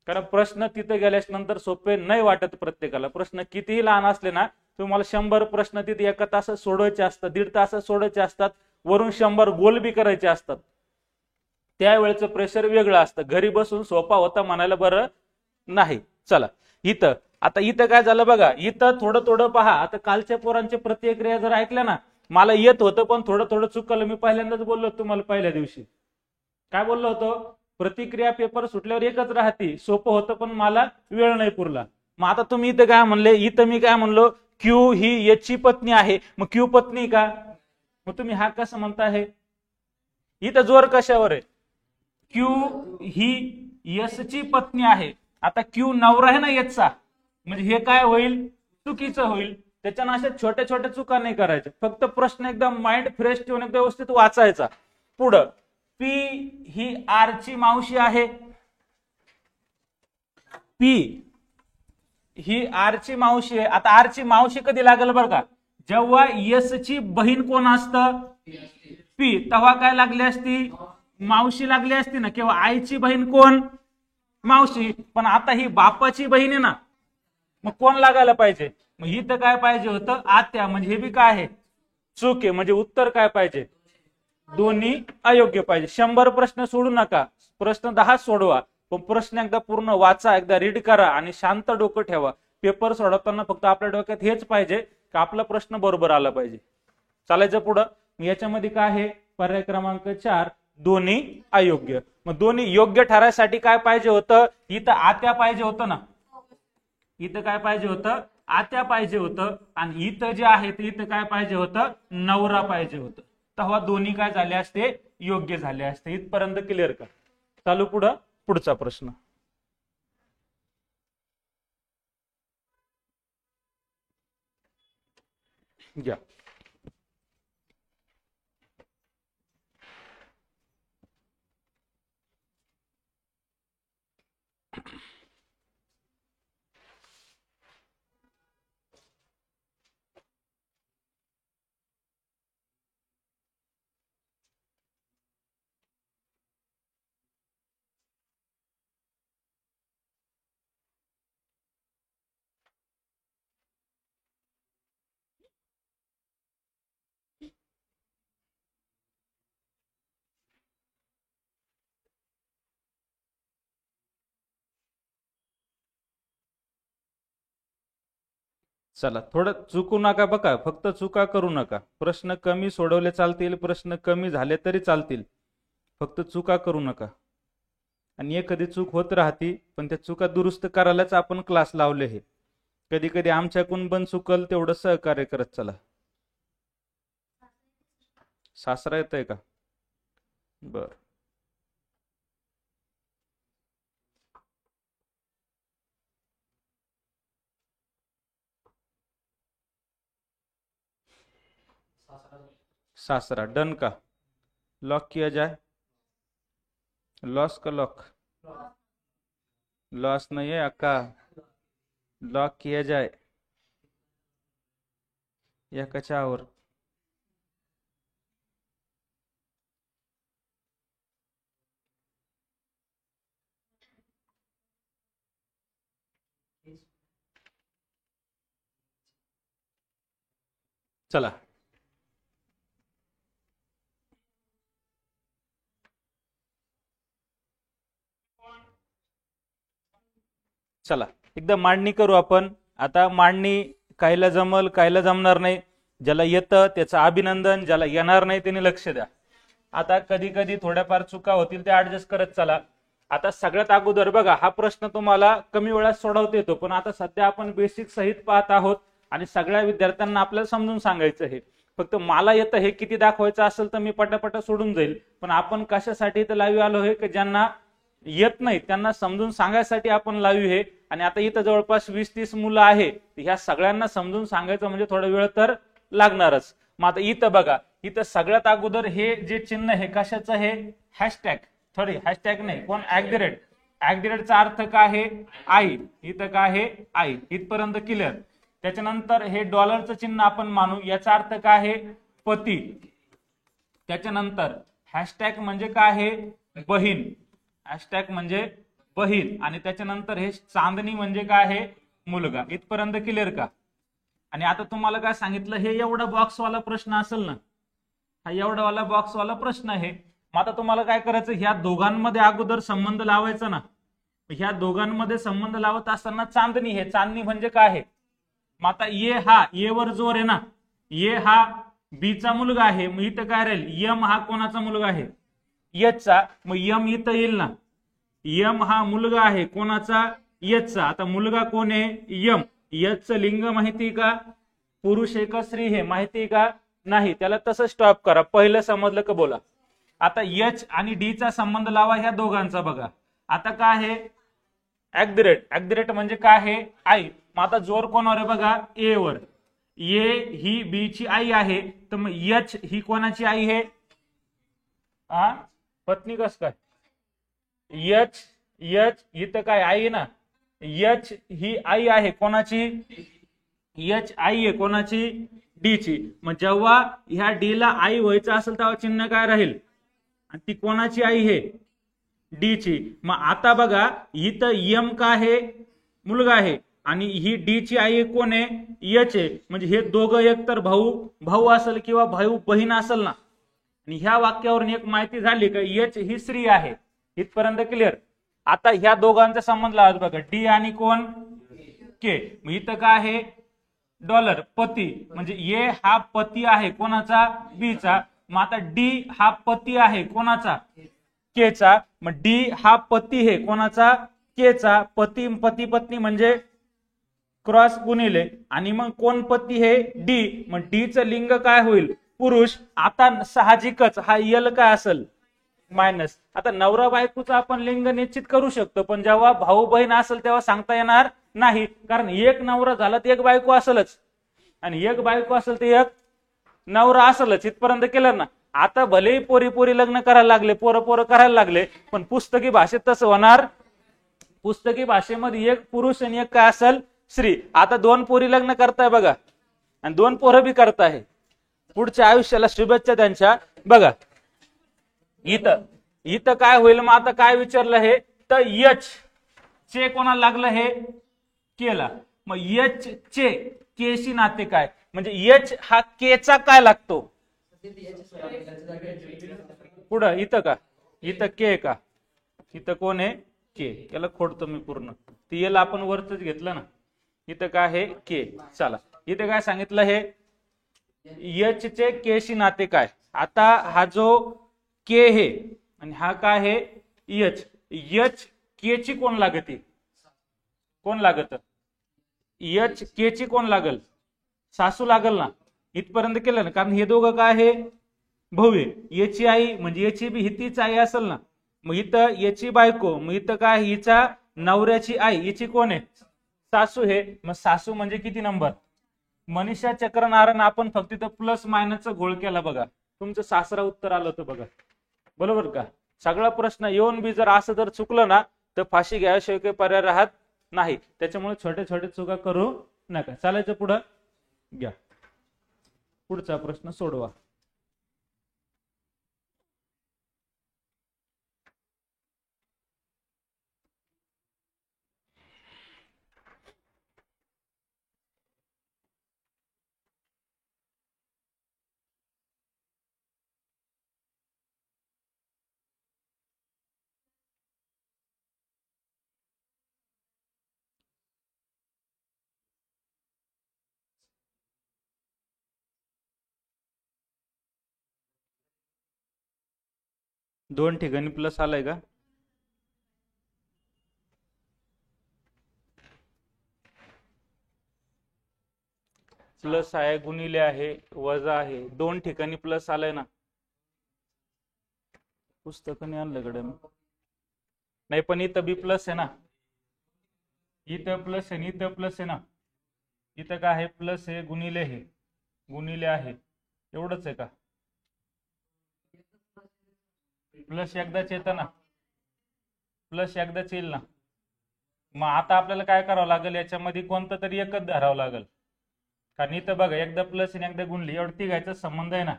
[SPEAKER 1] कारण प्रश्न तिथे गेल्यास नंतर सोपे नाही वाटत प्रत्येकाला. प्रश्न कितीही लहान असले ना, तुम्हाला 100 प्रश्न तिथे एका तासात सोडवायचे असतात, 1.5 तासात सोडवायचे असतात, वरून 100 गोल बी करायचे असतात. त्यावेळेचं प्रेशर वेगळं असतं. घरी बसून सोपा होता म्हणायला बरं नाही. चला इथं काय झालं बघा, इथं थोडं थोडं पहा. आता कालच्या पोरांच्या प्रतिक्रिया जर ऐकल्या ना, मला येत होतं पण थोडं थोडं चुकलं. मी पहिल्यांदाच बोललो तुम्हाला पहिल्या दिवशी काय बोललो होतो, प्रतिक्रिया पेपर सुटल्यावर एकच राहते, सोपं होतं पण मला वेळ नाही पुरला. मग आता तुम्ही इथं काय म्हणले, इथं मी काय म्हणलो, क्यू ही याची पत्नी आहे, मग क्यू पत्नी का, मग तुम्ही हा कसं म्हणता आहे, इथं जोर कशावर आहे, क्यू ही यशची पत्नी आहे. आता क्यू नवरा आहे ना यशचा, म्हणजे हे काय होईल, चुकीचं होईल. त्याच्यानं अशा छोट्या छोट्या चुका नाही करायच्या. फक्त प्रश्न एकदम माइंड फ्रेश ठेवून एकदम व्यवस्थित वाचायचा. पुढं पी ही आर ची मावशी आहे, पी ही आर ची मावशी आहे. आता आर ची मावशी कधी लागेल बरं का, जेव्हा यस ची बहीण कोण असतं, पी, तेव्हा काय लागली असती, मावशी लागली असती ना. किंवा आईची बहीण कोण, मावशी. पण आता ही बापाची बहीण आहे ना, मग कोण लागायला पाहिजे, मग इथं काय पाहिजे होतं, आत्या. म्हणजे हे बी काय आहे, चूक आहे. म्हणजे उत्तर काय पाहिजे, दोन्ही अयोग्य पाहिजे. 100 प्रश्न सोडू नका, प्रश्न 10 सोडवा, पण प्रश्न एकदा पूर्ण वाचा, एकदा रीड करा आणि शांत डोकं ठेवा. पेपर सोडवताना फक्त आपल्या डोक्यात हेच पाहिजे की आपला प्रश्न बरोबर आला पाहिजे. चालायचं पुढं. याच्यामध्ये काय आहे, पर्याय क्रमांक 4 दोन्ही अयोग्य. मग दोन्ही योग्य ठरायसाठी काय पाहिजे होतं, इथं आत्या पाहिजे होतं ना, इथं काय पाहिजे होतं, आत्या पाहिजे होतं. आणि इथं जे आहे ते इथं काय पाहिजे होतं, नवरा पाहिजे होतं. तेव्हा दोन्ही काय झाले असते, योग्य झाले असते. इथपर्यंत क्लिअर का. चालू पुढं, पुढचा प्रश्न घ्या. चला थोडं चुकू नका बघा, फक्त चुका करू नका. प्रश्न कमी सोडवले चालतील, प्रश्न कमी झाले तरी चालतील, फक्त चुका करू नका. आणि एखादी चूक होत राहती, पण त्या चुका दुरुस्त करायलाच आपण क्लास लावले हे. कधी कधी आमच्याकडून पण चुकल तेवढं सहकार्य करत चला. सासरा येतंय का, बर. सासरा डन का, लॉक किया जाए, लॉस का लॉक, लॉस नहीं है अक्का, लॉक किया जाए या कचावर. चला चला एकदा मांडणी करू आपण. आता मांडणी कायला जमल कायला जमणार नाही, ज्याला येतं त्याचं अभिनंदन, ज्याला येणार नाही त्याने लक्ष द्या. आता कधी कधी थोड्याफार चुका होतील ते ऍडजस्ट करत चला. आता सगळ्यात अगोदर बघा, हा प्रश्न तुम्हाला कमी वेळात सोडवता येतो, पण आता सध्या आपण बेसिक सहित पाहत आहोत आणि सगळ्या विद्यार्थ्यांना आपल्याला समजून सांगायचं आहे. फक्त मला येतं हे किती दाखवायचं असेल तर मी पटापटा सोडून जाईल, पण आपण कशासाठी इथं लाईव्ह आलो आहे की ज्यांना येत नाही त्यांना समजून सांगायसाठी आपण लाईव्ह आहे. आणि आता इथं जवळपास 20-30 मुलं आहे, ह्या सगळ्यांना समजून सांगायचं म्हणजे थोडा वेळ तर लागणारच. मग आता इथं बघा, इथं सगळ्यात अगोदर हे जे चिन्ह आहे कशाचं आहे, हॅशटॅग, सॉरी हॅशटॅग नाही, कोण @. @चा अर्थ काय आहे, आई, इथं काय आहे आई, इथपर्यंत क्लिअर. त्याच्यानंतर हे डॉलरचं चिन्ह आपण मानू, याचा अर्थ काय आहे पती. त्याच्यानंतर हॅशटॅग म्हणजे काय आहे बहीण, हॅशटॅग म्हणजे बहीण. आणि त्याच्यानंतर हे चांदणी म्हणजे काय आहे मुलगा. इथपर्यंत क्लिअर का. आणि आता तुम्हाला काय सांगितलं, हे एवढा बॉक्सवाला प्रश्न असेल ना, हा एवढावाला बॉक्सवाला प्रश्न आहे. मग आता तुम्हाला काय करायचं, ह्या दोघांमध्ये अगोदर संबंध लावायचा ना. ह्या दोघांमध्ये संबंध लावत असताना चांदणी, हे चांदणी म्हणजे काय आहे. मग आता ये, हा ये वर जोर आहे ना, ये हा बीचा मुलगा आहे, मग इथं काय राहील, यम हा कोणाचा मुलगा आहे, यचचा. मग यम इथं येईल ना, यम हा मुलगा आहे कोणाचा, यचचा. आता मुलगा कोण आहे, यम. यचचं लिंग माहिती का, पुरुष आहे का स्त्री हे माहिती का नाही, त्याला तसं स्टॉप करा, पहिलं समजलं का बोला. आता यच आणि डी चा संबंध लावा ह्या दोघांचा. बघा आता काय आहे, @. म्हणजे काय आहे आई. मग आता जोर कोणावर आहे बघा, ए वर. ए ही बी ची आई आहे, तर मग यच ही कोणाची आई आहे, पत्नी. कस काय, यच यच इथं काय आई ना, यच ही आई आहे कोणाची, यच आई आहे कोणाची, डी ची. मग जेव्हा ह्या डी ला आई व्हायचं असेल तेव्हा चिन्ह काय राहील, आणि ती कोणाची आई आहे, डी ची. मग आता बघा इथं यम का आहे मुलगा आहे, आणि ही डी ची आई कोण आहे, यच आहे. म्हणजे हे दोघं एक तर भाऊ असेल किंवा भाऊ बहीण असेल ना. आणि ह्या वाक्यावरून एक माहिती झाली का यच ही स्त्री आहे. इथपर्यंत क्लिअर. आता ह्या दोघांचा संबंध लावत बघा, डी आणि कोण, के. मग इथं काय आहे डॉलर, पती. म्हणजे ए हा पती आहे कोणाचा, बीचा. मग आता डी हा पती आहे कोणाचा, केचा. मग डी हा पती आहे कोणाचा, केचा. पती पती पत्नी म्हणजे क्रॉस गुणिले, आणि मग कोण पती हे, डी. मग डी चं लिंग काय होईल, पुरुष. आता साहजिकच हा यल काय असेल, मायनस. आता नवरा बायकोचं आपण लिंग निश्चित करू शकतो, पण जेव्हा भाऊ बहीण असेल तेव्हा सांगता येणार नाही, कारण एक नवरा झाला तर एक बायको असेलच, आणि एक बायको असेल तर एक नवरा असेलच. इथपर्यंत केलं ना. आता भले पोरी लग्न करायला लागले, पोरं करायला लागले, पण पुस्तकी भाषेत तसं होणार. पुस्तकी भाषेमध्ये एक पुरुष आणि एक काय असेल, स्त्री. आता 2 पोरी लग्न करताय बघा, आणि 2 पोरं बी करताय, पुढच्या आयुष्याला शुभेच्छा त्यांच्या. बघा इथं काय होईल, मग आता काय विचारलं हे, तर यच चे कोणाला लागलं, हे केला. मग यच चे केशी नाते काय, म्हणजे यच हा केचा काय लागतो पुढं, इथं का, इथं के का, इथं कोण आहे के. याला खोडतो मी पूर्ण, ती याला आपण वरच घेतलं ना. इथं काय आहे के. चला इथं काय सांगितलं, हे यच चे केशी नाते काय. आता हा जो के हे आणि हा काय आहे यच, यच के ची कोण लागते, कोण लागत, यच के ची कोण लागल, सासू लागल ना. इथपर्यंत केलं ना, कारण हे दोघं काय आहे भाऊ आहे. याची आई म्हणजे याची बी हितीच आई असेल ना. मग इथं याची बायको, मग इथं काय हिचा नवऱ्याची आई, हिची कोण आहे सासू हे. मग सासू म्हणजे किती नंबर, मनीषा चक्रनारायण. आपण फक्त इथं प्लस मायनसचा घोळ केला बघा, तुमचं सासरा उत्तर आलं होतं बघा, बरोबर का. सगळा प्रश्न येऊन बी जर असं जर चुकलं ना, तर फाशी घ्यायशिवाय काही पर्याय राहत नाही. त्याच्यामुळे छोटे छोटे चुका करू नका. चालायचं पुढं घ्या, पुढचा प्रश्न सोडवा. दोन ठिकाणी प्लस आलाय का, प्लस आहे, गुणिले आहे, वजा आहे, दोन ठिकाणी प्लस आलाय ना. पुस्तक नाही आणलं कडे नाही, पण इथं बी प्लस आहे ना, इथं प्लस आहे, इथं प्लस आहे ना. इथं काय आहे, प्लस आहे, गुणिले हे गुणिले आहे, एवढंच आहे का? प्लस एकदाच येतं ना, प्लस एकदाच येईल ना. मग आता आपल्याला काय करावं लागेल, याच्यामध्ये कोणतं तरी एकच धरावं लागेल. कारण इथं बघा, एकदा प्लस आणि एकदा गुणली, एवढं तिघायचा संबंध आहे ना.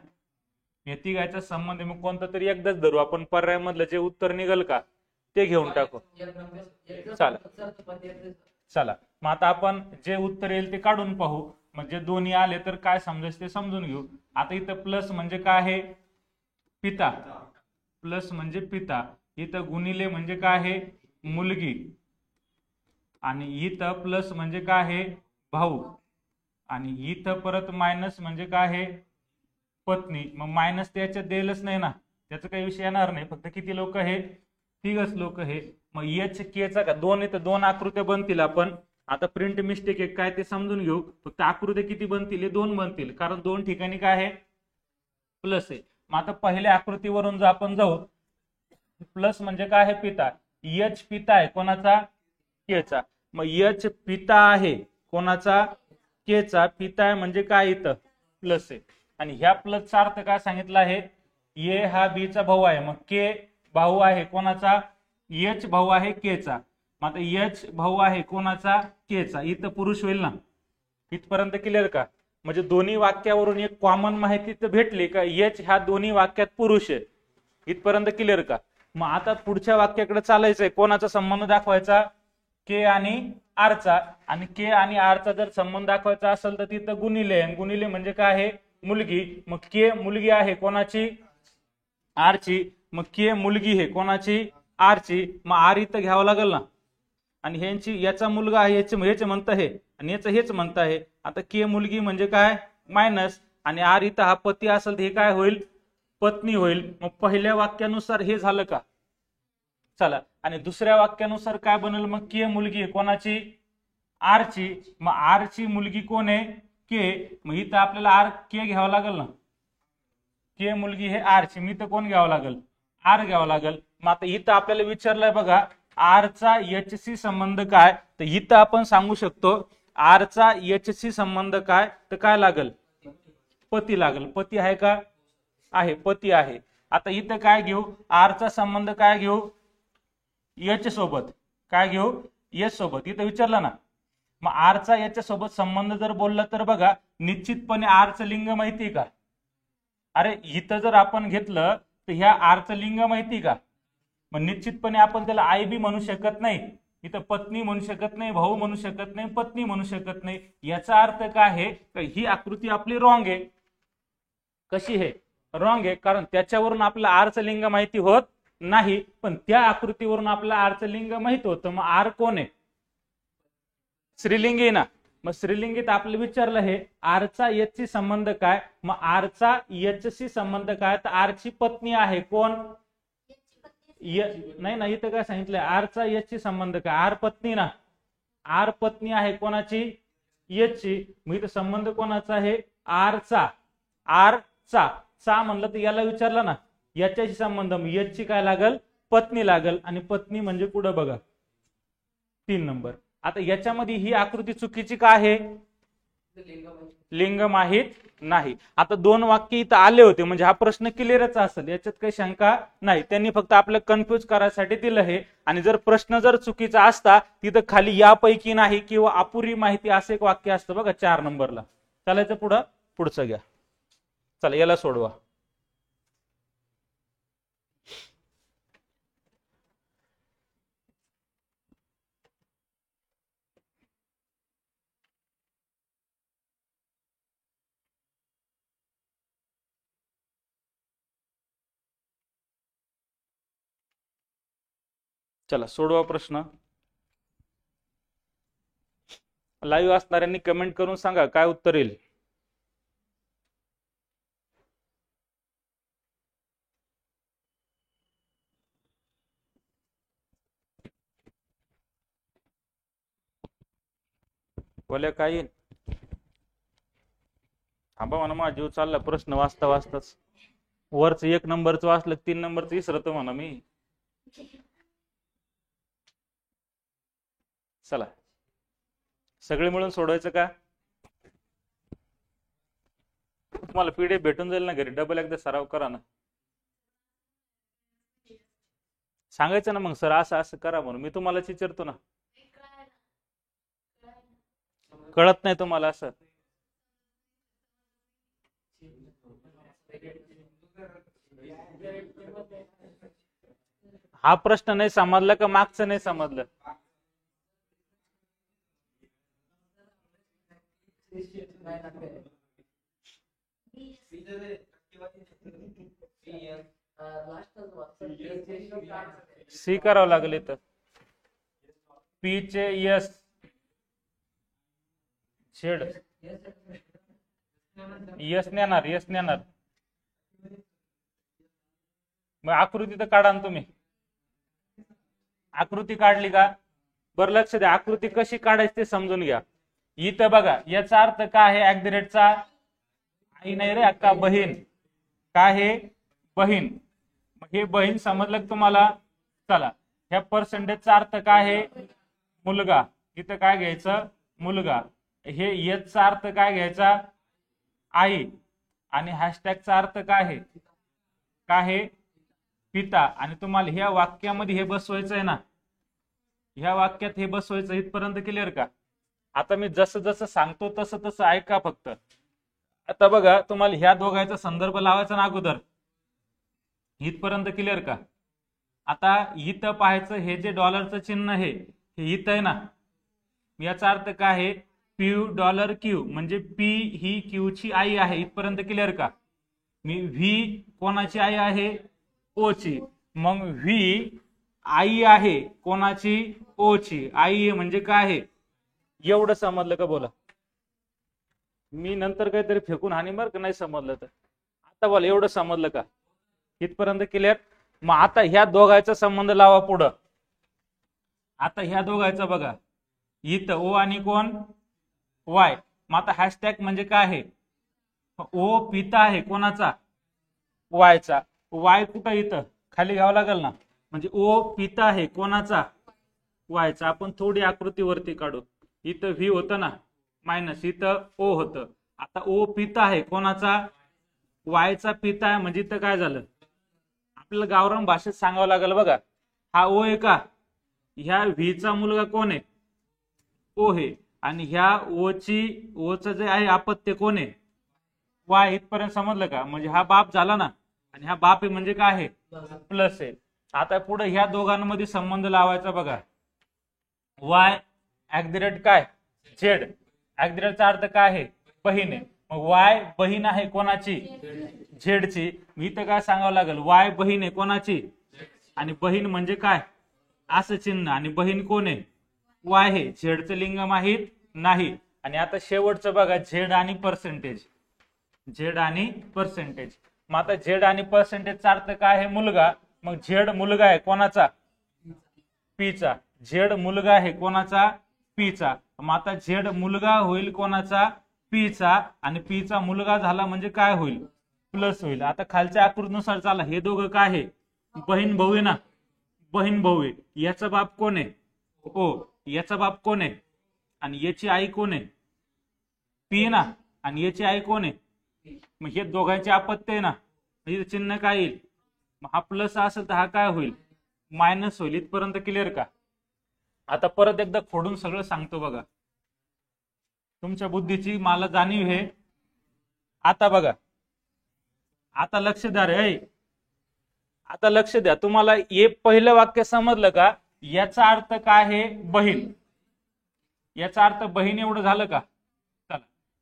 [SPEAKER 1] हे तिघायचा संबंध आहे, मग कोणतं तरी एकदाच धरू आपण. पर्याय मधलं जे उत्तर निघेल का ते घेऊन टाकू. चला चला, मग आता आपण जे उत्तर येईल ते काढून पाहू. म्हणजे दोन्ही आले तर काय समजायचं ते समजून घेऊ. आता इथं प्लस म्हणजे काय आहे, पिता. प्लस म्हणजे पिता. इथं गुणिले म्हणजे काय आहे, मुलगी. आणि इथं प्लस म्हणजे काय आहे, भाऊ. आणि इथं परत मायनस म्हणजे काय आहे, पत्नी. मग मायनस त्याच्यात द्यायलाच नाही ना, त्याचा काही विषय येणार नाही. फक्त किती लोक हे, तिघच लोक हे. मग एच केचा का दोन, इथं दोन आकृत्या बनतील. आपण आता प्रिंट मिस्टेक आहे काय ते समजून घेऊ. फक्त आकृत्या किती बनतील, दोन बनतील, कारण दोन ठिकाणी काय आहे, प्लस आहे. मग आता पहिल्या आकृतीवरून जर आपण जाऊ, प्लस म्हणजे काय आहे, पिता. एच पिता आहे कोणाचा, केचा. मग एच पिता आहे कोणाचा, केचा. पिता आहे म्हणजे काय, इथं प्लस आहे. आणि ह्या प्लसचा अर्थ काय सांगितला आहे, ए हा बी चा भाऊ आहे. मग के भाऊ आहे कोणाचा, एच भाऊ आहे केचा. मग आता एच भाऊ आहे कोणाचा, केचा. इथं पुरुष होईल ना. इथपर्यंत क्लिअर का? म्हणजे दोन्ही वाक्यावरून एक कॉमन माहिती तर भेटली का, एच ह्या दोन्ही वाक्यात पुरुष आहे. इथपर्यंत क्लिअर का? मग आता पुढच्या वाक्याकडे चालायचंय. कोणाचा संबंध दाखवायचा, के आणि आरचा. आणि के आणि आरचा जर संबंध दाखवायचा असेल तर तिथं गुणिले. गुणिले म्हणजे काय आहे, मुलगी. मग के मुलगी आहे कोणाची, आरची. मग के मुलगी आहे कोणाची, आरची. मग आर इथं घ्यावं लागेल ना. आणि ह्यांची, याचा मुलगा आहे, याचे म्हणत आहे, आणि याचं हेच म्हणत आहे. आता के मुलगी म्हणजे काय, मायनस. आणि आर इथं हा पती असेल तर हे काय होईल, पत्नी होईल. मग पहिल्या वाक्यानुसार हे झालं का? चला, आणि दुसऱ्या वाक्यानुसार काय बनेल, मग के मुलगी आहे कोणाची, आरची. मग आरची मुलगी कोण आहे, के. मग इथं आपल्याला आर के घ्यावं लागेल ना. के मुलगी हे आरची, मी तर कोण घ्यावं लागेल, आर घ्यावं लागेल. मग आता इथं आपल्याला विचारलंय बघा, आरचा एच सी संबंध काय. तर इथं आपण सांगू शकतो आरचा एच सी संबंध काय, तर काय लागेल, पती लागेल. पती आहे का, आहे, पती आहे. आता इथं काय घेऊ, आरचा संबंध काय घेऊ, एच सोबत. काय घेऊ, एच सोबत. इथं विचारलं ना. मग आरचा याच्या सोबत संबंध जर बोलला तर बघा, निश्चितपणे आरचं लिंग माहिती का. अरे इथं जर आपण घेतलं तर ह्या आरचं लिंग माहिती का. मग निश्चितपणे आपण त्याला आई बी म्हणू शकत नाही, इथं पत्नी म्हणू शकत नाही, भाऊ म्हणू शकत नाही, पत्नी म्हणू शकत नाही. याचा अर्थ काय आहे, ही आकृती आपली रॉंग आहे. कशी आहे, रॉंग आहे. कारण त्याच्यावरून आपल्याला आरचं लिंग माहिती होत नाही, पण त्या आकृतीवरून आपल्याला आरचं लिंग माहित होतं. मग आर कोण आहे, स्त्रीलिंगी ना. मग स्त्रीलिंगीत आपलं विचारलं हे आरचा एच शी संबंध काय. मग आरचा एच शी संबंध काय, तर आरची पत्नी आहे कोण, नाही ना, इथं काय सांगितलंय, आरचा एच शी संबंध काय, आर पत्नी ना. आर पत्नी आहे कोणाची, एच ची. मग इथं संबंध कोणाचा आहे, आरचा. आरचा चा म्हणलं तर याला विचारलं ना, याच्याशी संबंध. मग एच ची काय लागल, पत्नी लागल. आणि पत्नी म्हणजे पुढे बघा 3 नंबर. आता याच्यामध्ये ही आकृती चुकीची का आहे, लिंग माहित नाही. आता दोन वाक्य इथं आले होते म्हणजे हा प्रश्न क्लिअरच असेल, याच्यात काही शंका नाही. त्यांनी फक्त आपलं कन्फ्युज करायसाठी दिलं हे. आणि जर प्रश्न जर चुकीचा असता तिथं खाली यापैकी नाही किंवा अपुरी माहिती असं एक वाक्य असतं बघा 4 नंबरला. चालायचं पुढं, पुढचं घ्या. चला याला सोडवा. चला सोडवा प्रश्न. लाईव्ह असणाऱ्यांनी कमेंट करून सांगा काय उत्तर येईल. बोल्या काय येईल. थांबा म्हणा, माझा जीव चालला प्रश्न वाचता वाचताच. वरच 1 नंबरचं वाचलं, 3 नंबरचं विसरतो म्हणा मी. चला सगळे मिळून सोडवायचं का? तुम्हाला पीडीएफ भेटून जाईल ना घरी, डबल एकदा सराव करा ना. सांगायचं ना मग सर असं असं करा म्हणून, मी तुम्हालाच विचारतो ना. कळत नाही तुम्हाला असं? हा प्रश्न नाही समजला का मागचं नाही समजलं? सी करावं लागले तर पी चे यस झेड यस नेणार, यस नेणार. मग आकृती तर काढा ना तुम्ही. आकृती काढली का? बरं लक्ष द्या, आकृती कशी काढायची ते समजून घ्या. इथं बघा याचा अर्थ काय आहे? ऍट द रेटचा आई नाही रे अक्का, बहीण. काय हे? बहीण. हे बहीण समजलं तुम्हाला? चला ह्या पर्सेंटेजचा अर्थ काय आहे? मुलगा. इथं काय घ्यायचं? मुलगा. हे याचा अर्थ काय घ्यायचा? आई. आणि हॅशटॅगचा अर्थ काय आहे? काय आहे? पिता. आणि तुम्हाला ह्या वाक्यामध्ये हे बसवायचं आहे ना, ह्या वाक्यात हे बसवायचं. इथपर्यंत क्लिअर का? आता मी जसं जसं सांगतो तसं तसं ऐका फक्त. आता बघा तुम्हाला ह्या दोघांचा संदर्भ लावायचा ना अगोदर. इथपर्यंत क्लिअर का? आता इथं पाहायचं, हे जे डॉलरचं चिन्ह आहे हे इथं आहे ना, याचा अर्थ काय आहे? पी डॉलर क्यू, म्हणजे पी ही क्यू ची आई आहे. इथपर्यंत क्लिअर का? मी व्ही कोणाची आई आहे? ओ ची. मग व्ही आई आहे कोणाची? ओ ची. आई म्हणजे काय आहे? एवढं समजलं का? बोला. मी नंतर काहीतरी फेकून हानी बरं का नाही समजलं तर. आता बोला एवढं समजलं का? इथपर्यंत क्लिअर? मग आता ह्या दोघांचा संबंध लावा पुढं. आता ह्या दोघांचा बघा, इथं ओ आणि कोण? वाय. मग आता हॅशटॅग म्हणजे काय आहे? ओ पिता आहे कोणाचा? वायचा. वाय कुठं? इथं खाली घ्यावं लागेल ना. म्हणजे ओ पिता आहे कोणाचा? वायचा. आपण थोडी आकृती वरती काढू. इथं व्ही होतं ना मायनस, इथं ओ होतं. आता ओ पिता आहे कोणाचा? वायचा पिता आहे. म्हणजे इथं काय झालं? आपल्याला गावरान भाषेत सांगावं लागेल बघा. हा ओ आहे का? ह्या व्हीचा मुलगा कोण आहे? ओ हे. आणि ह्या ओचं जे आहे अपत्य कोण आहे? वाय. इथपर्यंत समजलं का? म्हणजे हा बाप झाला ना, आणि हा बाप आहे म्हणजे काय आहे? प्लस आहे. आता पुढे ह्या दोघांमध्ये संबंध लावायचा बघा. वाय ऍट द रेट काय? झेड. ऍट द रेटचा अर्थ काय आहे? बहीण आहे. मग वाय बहीण आहे कोणाची? झेडची. मी इथं काय सांगावं लागेल? वाय बहीण आहे कोणाची? आणि बहीण म्हणजे काय? असं चिन्ह. आणि बहीण कोण आहे? वाय आहे. झेडचं लिंग माहित नाही. आणि आता शेवटचं बघा, झेड आणि पर्सेंटेज. झेड आणि पर्सेंटेज. मग आता झेड आणि पर्सेंटेजचा अर्थ काय आहे? मुलगा. मग झेड मुलगा आहे कोणाचा? पीचा. झेड मुलगा आहे कोणाचा? पीचा. मग आता झेड मुलगा होईल कोणाचा? पीचा. आणि पीचा मुलगा झाला म्हणजे काय होईल? प्लस होईल. आता खालच्या आकृतीनुसार चाला. हे दोघं काय आहे? बहीण भाऊ आहे ना. बहीण भाऊ आहे. याचा बाप कोण आहे? ओ. याचा बाप कोण आहे? आणि याची आई कोण आहे? पी ना. आणि याची आई कोण आहे? मग हे दोघांचे अपत्य आहे ना, म्हणजे चिन्ह काय येईल? हा प्लस असेल तर हा काय होईल? मायनस होईल. इथपर्यंत क्लिअर का? आता परत एकदा खोडून सगळं सांगतो बघा. तुमच्या बुद्धीची मला जाणीव आहे. आता बघा, आता लक्ष द्या रे. आता लक्ष द्या. तुम्हाला हे पहिलं वाक्य समजलं का? याचा अर्थ काय आहे? बहीण. याचा अर्थ बहीण एवढं झालं का? चला,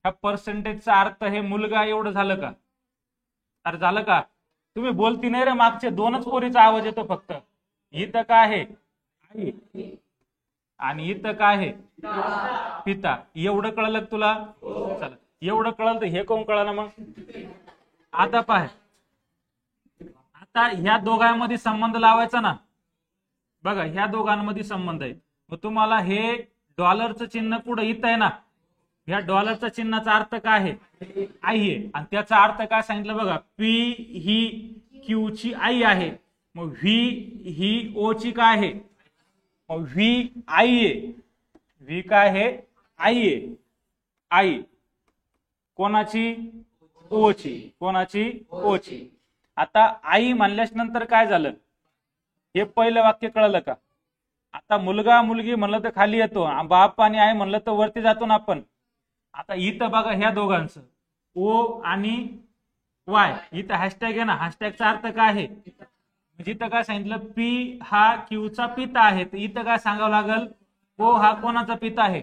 [SPEAKER 1] ह्या पर्सेंटेजचा अर्थ हे मुलगा एवढं झालं का? अरे झालं का? तुम्ही बोलती नाही रे. मागचे दोनच पोरीचा आवाज येतो फक्त. इथं काय आहे? आई. आणि इथं काय आहे? पिता. एवढं कळलं तुला? चला, एवढं कळलं तर हे कोण कळलं मग? आता पाय, आता ह्या दोघांमध्ये संबंध लावायचा ना. बघा ह्या दोघांमध्ये संबंध आहे. मग तुम्हाला हे डॉलरचं चिन्ह पुढे इथं आहे ना, ह्या डॉलरचा चिन्हाचा अर्थ काय आहे? आई आहे. आणि त्याचा अर्थ काय सांगितलं बघा, पी ही क्यू ची आई आहे, मग व्ही ही ओ ची काय आहे? मग व्ही आई आहे. व्ही काय आहे? आई आहे. आई कोणाची? ओची. कोणाची? ओची. आता आई म्हणल्याच नंतर काय झालं? हे पहिलं वाक्य कळलं का? आता मुलगा मुलगी म्हणलं तर खाली येतो, बाप आणि आई म्हणलं तर वरती जातो ना आपण. आता इथं बघा ह्या दोघांचं ओ आणि वाय, इथं हॅशटॅग आहे ना, हॅशटॅगचा अर्थ काय आहे? म्हणजे इथं काय सांगितलं? पी हा क्यूचा पिता आहे, तर इथं काय सांगावं लागल? ओ हा कोणाचा पिता आहे?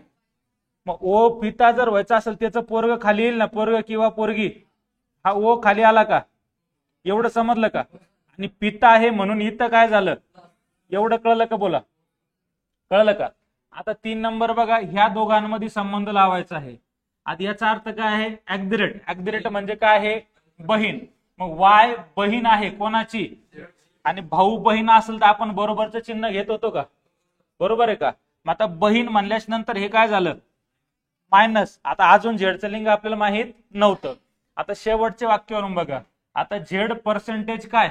[SPEAKER 1] मग ओ पिता जर व्हायचा असेल त्याचं पोरग खाली येईल ना, पोरग किंवा पोरगी. हा ओ खाली आला का? एवढं समजलं का? आणि पिता आहे म्हणून इथं काय झालं? एवढं कळलं का? बोला, कळलं का? आता 3 नंबर बघा, ह्या दोघांमध्ये संबंध लावायचा आहे. आता याचा अर्थ काय आहे? ऍग्दिरेट. ऍग्दिरेट म्हणजे काय आहे? बहीण. मग वाय बहीण आहे कोणाची? आणि भाऊ बहीण असेल तर आपण बरोबरचं चिन्ह घेत होतो का? बरोबर आहे का? मग आता बहीण म्हणल्याच नंतर हे काय झालं? मायनस. आता अजून झेडचं लिंग आपल्याला माहित नव्हतं. आता शेवटच्या वाक्यावरून बघा, आता झेड पर्सेंटेज काय?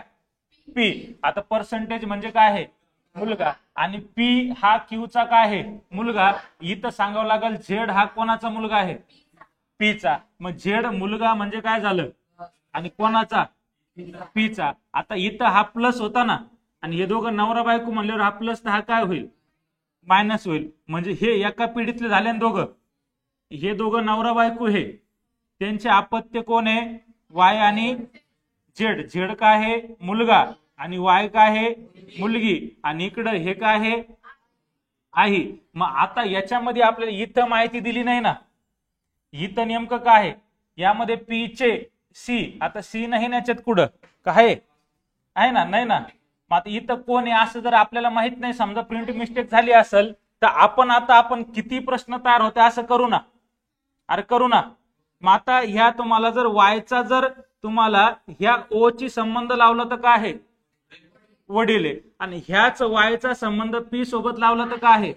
[SPEAKER 1] पी. आता पर्सेंटेज म्हणजे काय आहे? मुलगा. आणि पी हा क्यूचा काय आहे? मुलगा. इथं सांगावं लागेल झेड हा कोणाचा मुलगा आहे? पीचा. मग झेड मुलगा म्हणजे काय झालं? आणि कोणाचा? पीचा. आता इथं हा प्लस होता ना, आणि हे दोघं नवरा बायको म्हणल्यावर हा प्लस तर हा काय होईल? मायनस होईल. म्हणजे हे एका पिढीतले झाले ना दोघं, हे दोघं नवरा बायको, हे त्यांचे अपत्य कोण आहे? वाय आणि झेड. झेड काय आहे? मुलगा. आणि वाय काय आहे? मुलगी. आणि इकडं हे काय आहे? आई. मग आता याच्यामध्ये आपल्याला इथं माहिती दिली नाही ना, इथं नेमकं काय आहे? यामध्ये पी चे सी. आता सी नाही ना याच्यात, कुठं काय आहे ना? नाही ना. मग आता इथं कोण आहे असं जर आपल्याला माहित नाही, समजा प्रिंट मिस्टेक झाली असेल, तर आपण किती प्रश्न तयार होते असं करू ना. अरे करू ना. मग आता ह्या तुम्हाला जर वायचा जर तुम्हाला ह्या ओ ची संबंध लावला तर काय आहे? वडील आहे. आणि ह्याच वायचा संबंध पी सोबत लावला तर काय आहे?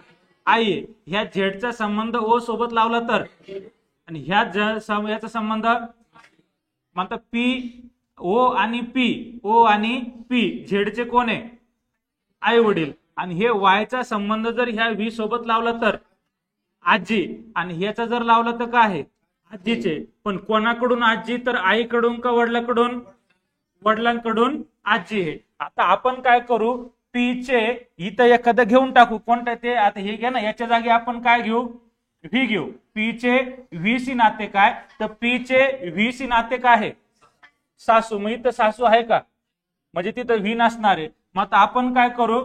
[SPEAKER 1] आई आहे. ह्या झेडचा संबंध ओ सोबत लावला तर, आणि ह्याचा संबंध म्हणतात पी ओ आणि पी. ओ आणि पी झेडचे कोण आहे? आई वडील. आणि हे वायचा संबंध जर ह्या व्ही सोबत लावला तर आजी. आणि ह्याचा जर लावला तर काय आहे? आजीचे. पण कोणाकडून आजी? तर आईकडून का वडिलांकडून? वडिलांकडून आजी आहे. आता आपण काय करू? पी चे इथं एखादं घेऊन टाकू. कोणतं ते? आता हे घ्या ना, याच्या जागी आपण काय घेऊ? व्ही घेऊ. पी चे व्ही सी नाते काय? तर पी चे व्ही सी नाते काय आहे? सासू. मग इथं सासू आहे का? म्हणजे तिथं व्ही नसणार आहे. मग आता आपण काय करू?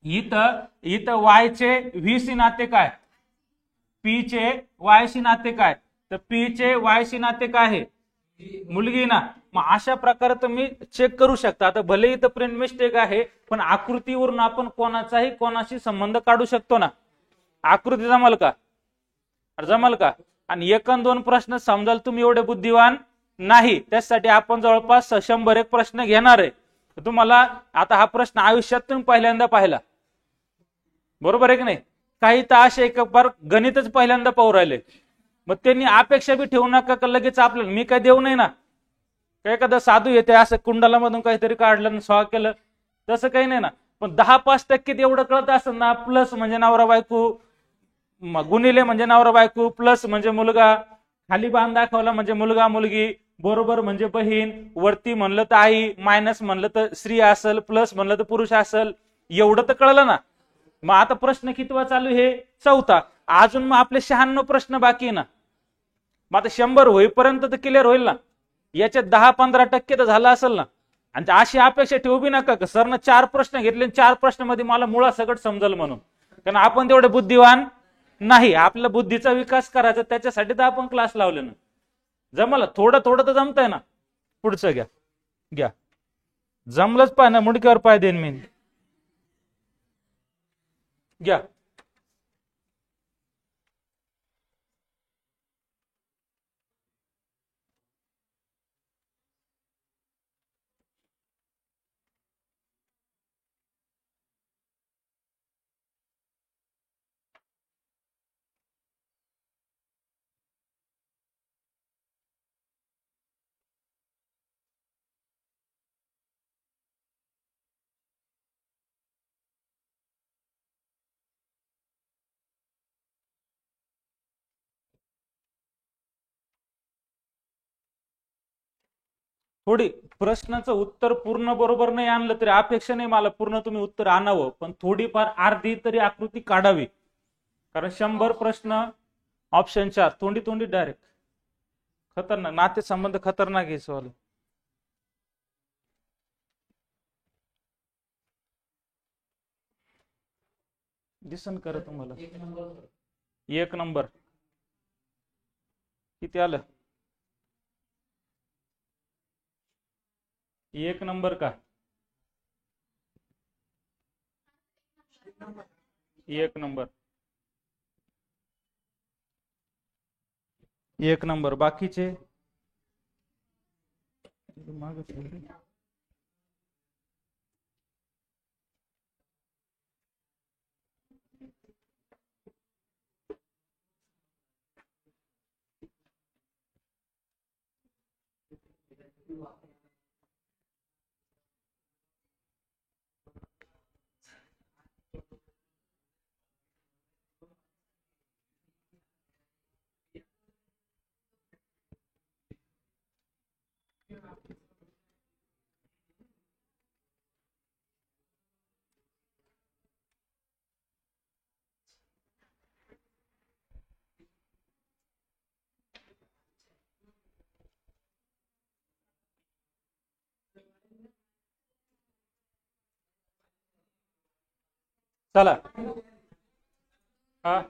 [SPEAKER 1] इथं इथं वाय चे व्ही सी नाते काय? पी चे वाय सी नाते काय? तर पी चे वाय सी नाते काय आहे? मुलगी ना. मग अशा प्रकारे तुम्ही चेक करू शकता. आता भले इथं प्रिंट मिस्टेक आहे, पण आकृतीवरून आपण कोणाचाही कोणाशी संबंध काढू शकतो ना. आकृती जमल का? जमल का? आणि 1 आणि 2 प्रश्न समजाल तुम्ही एवढे बुद्धिवान नाही. त्यासाठी आपण जवळपास 100 प्रश्न घेणार आहे. तुम्हाला आता हा प्रश्न आयुष्यात तुम्ही पहिल्यांदा पाहिला, बरोबर आहे की नाही? काही तर असे एक बार गणितच पहिल्यांदा पाहू राहिले. मग त्यांनी अपेक्षा बी ठेवू नका का लगेच आपल्याला मी काय देऊ नाही ना. काय एखादं साधू येते असं कुंडलामधून काहीतरी काढलं सॉ केलं, तसं काही नाही ना. पण 10-5% एवढं कळत असेल ना. प्लस म्हणजे नवरा बायको, गुणिले म्हणजे नवरा बायको, प्लस म्हणजे मुलगा, खाली बाण दाखवला म्हणजे मुलगा मुलगी, बरोबर म्हणजे बहीण, वरती म्हणलं तर आई, मायनस म्हणलं तर स्त्री असेल, प्लस म्हणलं तर पुरुष असेल. एवढं तर कळलं ना. मग आता प्रश्न कितवा चालू? हे 4था. अजून मग आपले 96 प्रश्न बाकी आहे ना. मग आता 100 होईपर्यंत तर क्लिअर होईल ना. याच्यात 10-15% तर झालं असेल ना. आणि अशी अपेक्षा ठेवू बी नका सरनं 4 प्रश्न घेतले, 4 प्रश्नामध्ये मला मुळा सगळं समजल म्हणून. कारण आपण तेवढे बुद्धिवान नाही. आपल्या बुद्धीचा विकास करायचा, त्याच्यासाठी तर आपण क्लास लावले ना. जमलं थोडं थोडं तर जमतंय ना. पुढचं घ्या. घ्या जमलंच पाय ना, मुडक्यावर पाय देईन मी. घ्या. थोडी प्रश्नाचं उत्तर पूर्ण बरोबर नाही आणलं तरी अपेक्षा नाही मला पूर्ण तुम्ही उत्तर आणावं, पण थोडीफार अर्धी तरी आकृती काढावी, कारण 100 प्रश्न ऑप्शन 4 तोंडी तोंडी डायरेक्ट खतरनाक, नातेसंबंध खतरनाक आहे सवाल. दिसन कर तुम्हाला 1 नंबर किती आलं? 1 नंबर का? 1 नंबर 1 नंबर. बाकीचे चला. हा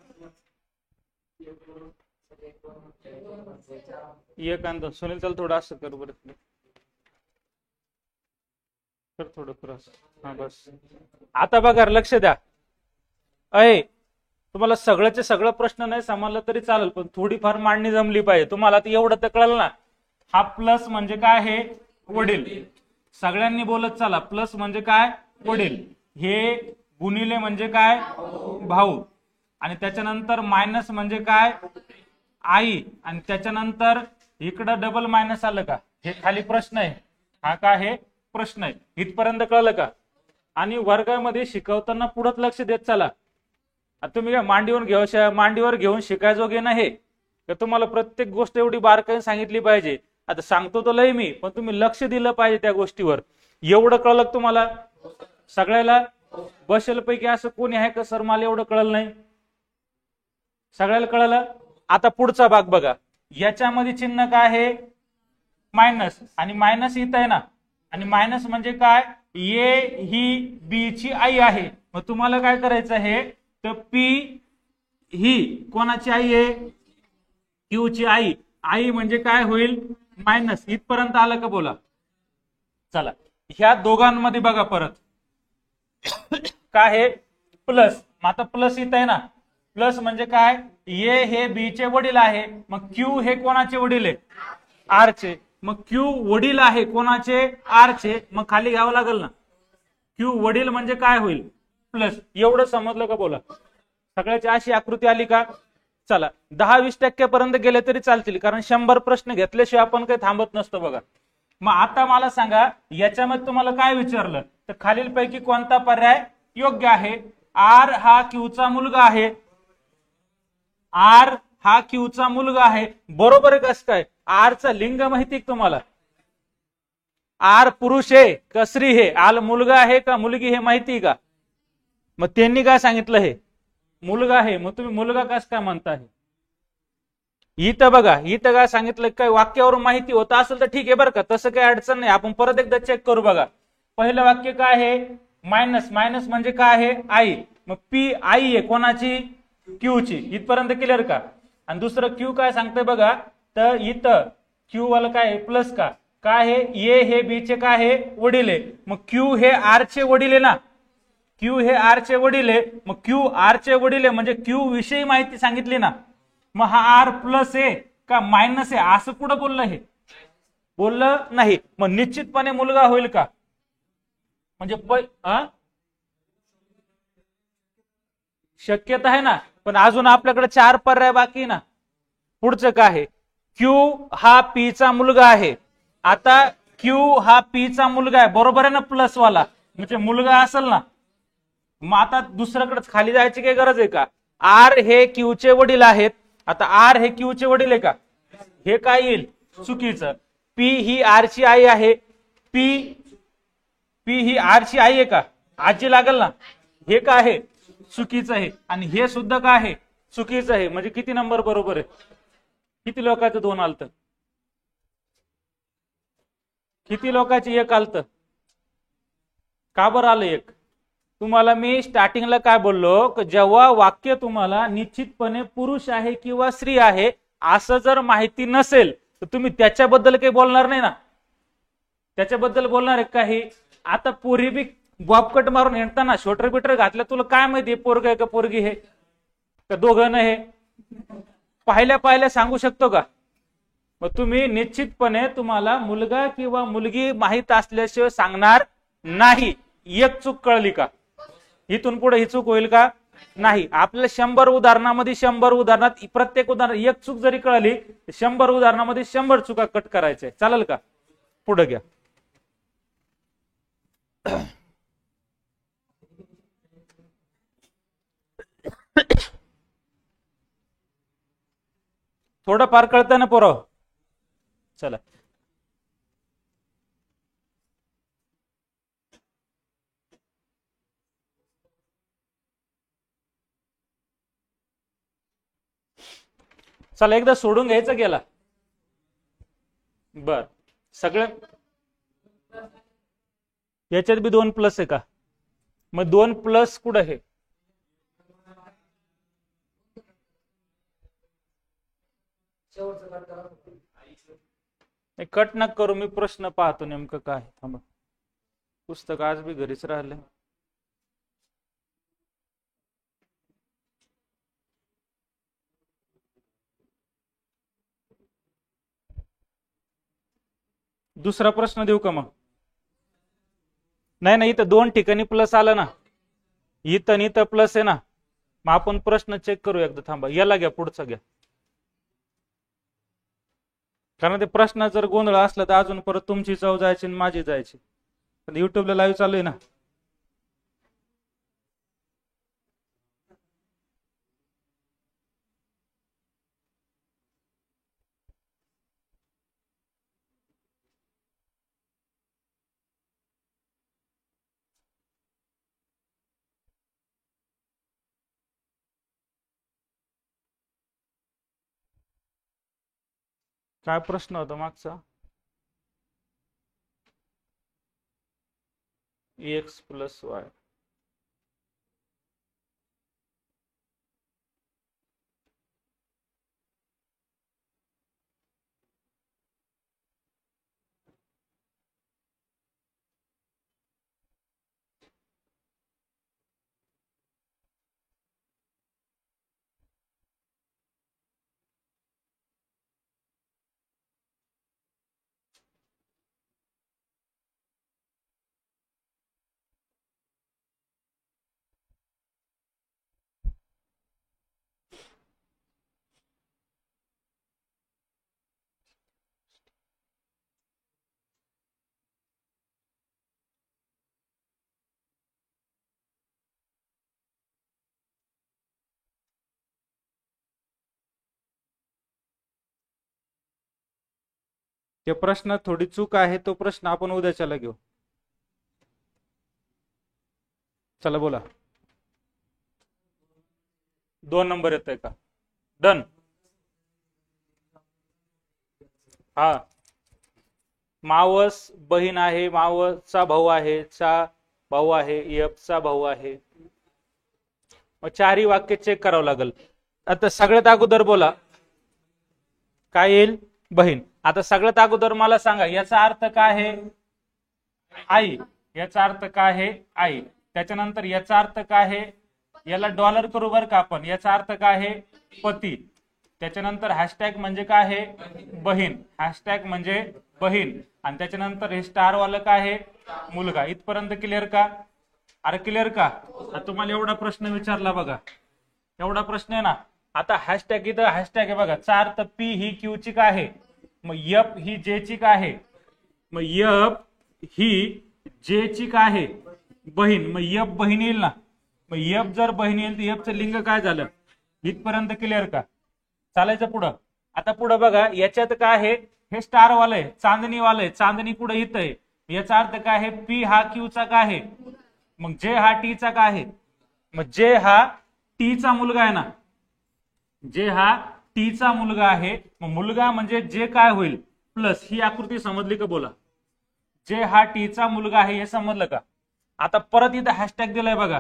[SPEAKER 1] एक अंदाज सुनील, चल थोडं असं कर बरं, कर थोडं क्रॉस. हा बस. आता बघा लक्ष द्या. अय तुम्हाला सगळ्याचे सगळं प्रश्न नाही समजलं तरी चालेल, पण थोडीफार मांडणी जमली पाहिजे तुम्हाला. तर एवढं तर कळलं ना, हा प्लस म्हणजे काय? हे वडील. सगळ्यांनी बोलत चला, प्लस म्हणजे काय? वडील. हे गुणिले म्हणजे काय? भाऊ. आणि त्याच्यानंतर मायनस म्हणजे काय? आई. आणि त्याच्यानंतर इकडं डबल मायनस आलं का? हे खाली प्रश्न आहे, हा का हे प्रश्न आहे. इथपर्यंत कळलं का? आणि वर्गामध्ये शिकवताना पुढं लक्ष देत चला. तुम्ही काय मांडीवर घेऊन शिकायजोगे नाही का? तुम्हाला प्रत्येक गोष्ट एवढी बारकाईने सांगितली पाहिजे. आता सांगतो तो लय मी, पण तुम्ही लक्ष दिलं पाहिजे त्या गोष्टीवर. एवढं कळलं तुम्हाला सगळ्याला? बसेलपैकी असं कोणी आहे का सर मला एवढं कळलं नाही? सगळ्याला कळलं. आता पुढचा भाग बघा. याच्यामध्ये चिन्ह काय आहे? मायनस. आणि मायनस इथं आहे ना. आणि मायनस म्हणजे काय? ए ही बी ची आई आहे. मग तुम्हाला काय करायचं आहे? तर पी ही कोणाची आई आहे? क्यू ची आई. आई म्हणजे काय होईल? मायनस. इथपर्यंत आलं का? बोला. चला ह्या दोघांमध्ये बघा परत काय आहे? प्लस. आता प्लस इथं आहे ना. प्लस म्हणजे काय? ए हे बी चे वडील आहे. मग क्यू हे कोणाचे वडील आहे? आर चे. मग क्यू वडील आहे कोणाचे? आर चे. मग खाली घ्यावं लागेल ना. क्यू वडील म्हणजे काय होईल? प्लस. एवढं समजलं का? बोला. सगळ्याची अशी आकृती आली का? चला 10-20% पर्यंत गेले तरी चालतील, कारण 100 प्रश्न घेतल्याशिवाय आपण काही थांबत नसतो बघा. मग आता मला सांगा, याच्यामध्ये तुम्हाला काय विचारलं? तर खालीलपैकी कोणता पर्याय योग्य आहे? आर हा क्यूचा मुलगा आहे. आर हा क्यूचा मुलगा आहे. बरोबर आहे. कसं काय? आरचा लिंग माहिती तुम्हाला? आर पुरुष आहे का स्त्री आहे? आल मुलगा आहे का मुलगी हे माहिती का? मग त्यांनी काय सांगितलं? हे मुलगा आहे. मग तुम्ही मुलगा कसं काय म्हणताय? इथं बघा, इथं काय सांगितलं? काय वाक्यावरून माहिती होत असेल तर ठीक आहे बरं का, तसं काही अडचण नाही. आपण परत एकदा चेक करू. बघा पहिलं वाक्य काय आहे? मायनस. मायनस म्हणजे काय आहे? आई. मग पी आई आहे कोणाची? क्यू ची. इथपर्यंत क्लिअर का? आणि दुसरं क्यू काय सांगतंय बघा, तर इथं क्यू वाला काय आहे? प्लस का? काय आहे? ए हे बी चे काय आहे? वडील आहे. मग क्यू हे आर चे वडील आहे ना. क्यू हे आर चे वडील आहे. मग क्यू आर चे वडील आहे म्हणजे क्यू विषयी माहिती सांगितली ना. मग हा आर प्लस आहे का मायनस आहे असं कुठं बोललं? हे बोललं नाही. मग निश्चितपणे मुलगा होईल का? म्हणजे शक्यता आहे ना. पण अजून आपल्याकडे 4 पर्याय बाकी ना. पुढचं काय आहे? क्यू हा पी चा मुलगा आहे. आता क्यू हा पी चा मुलगा आहे, बरोबर आहे ना? प्लस वाला म्हणजे मुलगा असेल ना. मग आता दुसऱ्याकडे खाली जायची काही गरज आहे का? आर हे क्यू चे वडील आहेत. आता आर हे क्यू चे वडील आहे का? हे काय येईल? चुकीचं. पी ही आर ची आई आहे, पी ही आर ची आई आहे का? आजी लागेल ना. हे काय आहे? चुकीचं आहे. आणि हे सुद्धा काय आहे? चुकीचं आहे. म्हणजे किती नंबर बरोबर आहे? किती लोकांचं 2 आलत? किती लोकांची 1 आलत? का बरं आलं 1? तुम्हाला मी स्टार्टिंगला काय बोललो की जेव्हा वाक्य तुम्हाला निश्चितपणे पुरुष आहे किंवा स्त्री आहे असं जर माहिती नसेल तर तुम्ही त्याच्याबद्दल काही बोलणार नाही ना. त्याच्याबद्दल बोलणार आहे काही. आता पोरी बी बॉबकट मारून हिंडताना शोटर बिटर घातलं, तुला काय माहिती पोरग आहे का पोरगी आहे का दोघं नाही, पाहिल्या सांगू शकतो का? मग तुम्ही निश्चितपणे तुम्हाला मुलगा किंवा मुलगी माहित असल्याशिवाय सांगणार नाही. एक चूक कळली का? इथून पुढे ही चूक होईल का? नाही. आपल्याला 100 उदाहरणामध्ये 100 उदाहरणात प्रत्येक उदाहरण एक चूक जरी कळली 100 उदाहरणामध्ये 100 चुका कट करायच्या. चालेल का? पुढे घ्या. थोडं फार कळतं ना पोरं? चला चला एकदा सोडून घ्यायचं गेला. बर सगळं याच्यात बी 2 प्लस आहे का? मग 2 प्लस कुठं आहे? कट न करू, मी प्रश्न पाहतो नेमकं काय. थांबा, पुस्तक आज बी घरीच राहिले. दुसरा प्रश्न देऊ का मग? नाही इथं 2 ठिकाणी प्लस आलं ना, इथं प्लस आहे ना. मग आपण प्रश्न चेक करू एकदा. थांबा, याला घ्या, पुढचा घ्या. कारण ते प्रश्न जर गोंधळ असला तर अजून परत तुमची चव जायची आणि माझी जायची. पण युट्यूबला लाईव्ह चालू आहे ना. काय प्रश्न होता मागचा? X plus y. ते प्रश्न थोडी चूक आहे, तो प्रश्न आपण उद्याच्याला घेऊ. चला बोला. 2 नंबर येतोय का? डन. हा, मावस बहीण आहे, मावसचा भाऊ आहे, चा भाऊ आहे, एफचा भाऊ आहे. मग 4ही वाक्य चेक करावं लागेल. आता सगळ्यात अगोदर बोला काय येईल? बहीण. आता सगळ्यात अगोदर मला सांगा याचा अर्थ काय आहे? आई. याचा अर्थ काय आहे? आई. त्याच्यानंतर याचा अर्थ काय आहे? याला डॉलर करू बर का आपण. याचा अर्थ काय आहे? पती. त्याच्यानंतर हॅशटॅग म्हणजे काय आहे? बहीण. हॅशटॅग म्हणजे बहीण. आणि त्याच्यानंतर हे स्टार वाला काय आहे? मुलगा. इथपर्यंत क्लिअर का? अरे क्लिअर का? तुम्हाला एवढा प्रश्न विचारला बघा, एवढा प्रश्न आहे ना. आता हॅशटॅग, इथं हॅशटॅग आहे बघा. चा अर्थ पी ही क्यू ची काय आहे? मग एफ ही जे ची काय आहे? मग एफ ही जे ची काय आहे? बहीण. मग एफ बहीण येईल ना. मग एफ जर बहीण येईल तर एफचं लिंग काय झालं? इथपर्यंत क्लिअर का? चालायचं पुढं. आता पुढे बघा याच्यात काय आहे, हे स्टार वालं आहे, चांदणी वालं आहे, चांदणी पुढे इथं आहे, याचा अर्थ काय आहे, पी हा क्यूचा काय आहे, मग जे हा टीचा काय आहे, मग जे हा टीचा मुलगा आहे ना, जे हा टीचा मुलगा आहे, मग मुलगा म्हणजे जे काय होईल प्लस, ही आकृती समजली का बोला, जे हा टीचा मुलगा आहे हे समजलं का. आता परत इथं हॅशटॅग दिलाय बघा,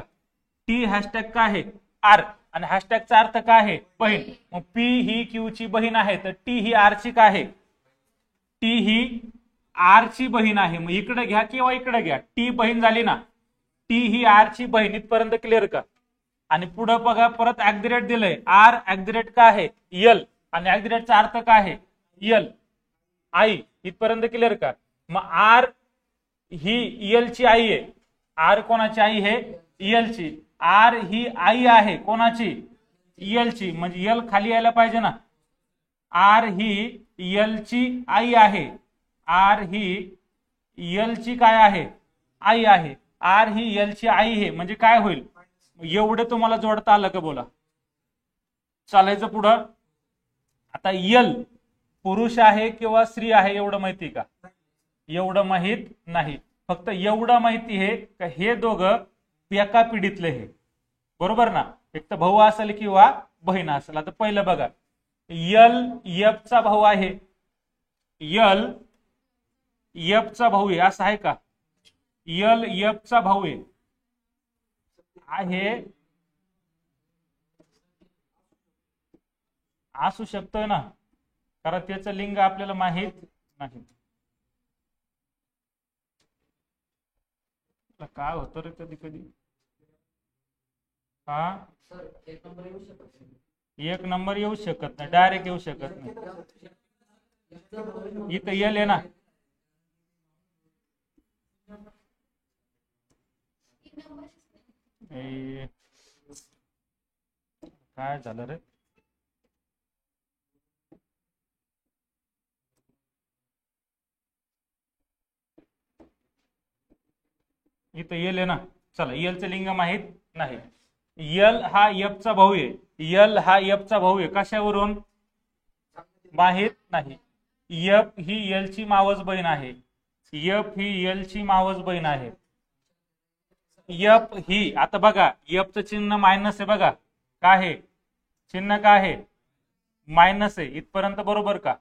[SPEAKER 1] टी हॅशटॅग काय आहे आर, आणि हॅशटॅगचा अर्थ काय आहे बहीण, मग पी ही क्यू ची बहीण आहे, तर टी ही आर ची काय आहे, टी ही आर ची बहीण आहे. मग इकडे घ्या किंवा इकडे घ्या, टी बहीण झाली ना, टी ही आर ची बहीण, इथपर्यंत क्लिअर का. आणि पुढे बघा परत ऍट दिलंय, आर ऍट काय आहे यल, आणि ऍट अर्थ काय आहे यल आई, इथपर्यंत क्लिअर का. मग आर ही यल ची आई आहे, आर कोणाची आई आहे यल ची, आर ही आई आहे कोणाची यल ची, म्हणजे यल खाली यायला पाहिजे ना, आर ही यल ची आई आहे, आर ही यल ची काय आहे आई आहे, आर ही यल ची आई आहे, म्हणजे काय होईल, एवढं तुम्हाला जोडता आलं का बोला. चालायचं पुढं. आता यल पुरुष आहे किंवा स्त्री आहे एवढं माहिती का, एवढं माहित नाही, फक्त एवढं माहिती आहे का हे दोघं एका पिढीतले हे, बरोबर ना, एक तर भाऊ असेल किंवा बहीण असेल. आता पहिलं बघा, यल यफचा भाऊ आहे, यल यफचा भाऊ आहे असं आहे का, यल यफचा भाऊ आहे असू शकतोय ना, कारण त्याचं लिंग आपल्याला माहित नाही. काय होतं रे कधी कधी, हा एक नंबर येऊ शकत नाही, डायरेक्ट येऊ शकत नाही, इथं यल आहे ना, काय झालं रे, इथं यल आहे ना, चला यलचं लिंग माहित नाही, यल हा यफचा भाऊ आहे, यल हा यफचा भाऊ आहे कशावरून माहित नाही, यफ ही यलची मावस बहीण आहे, यफ ही यलची मावस बहीण आहे, यफ ही, आता बघा यफचं चिन्ह मायनस आहे बघा, काय आहे चिन्ह, काय आहे मायनस आहे, इथपर्यंत बरोबर का.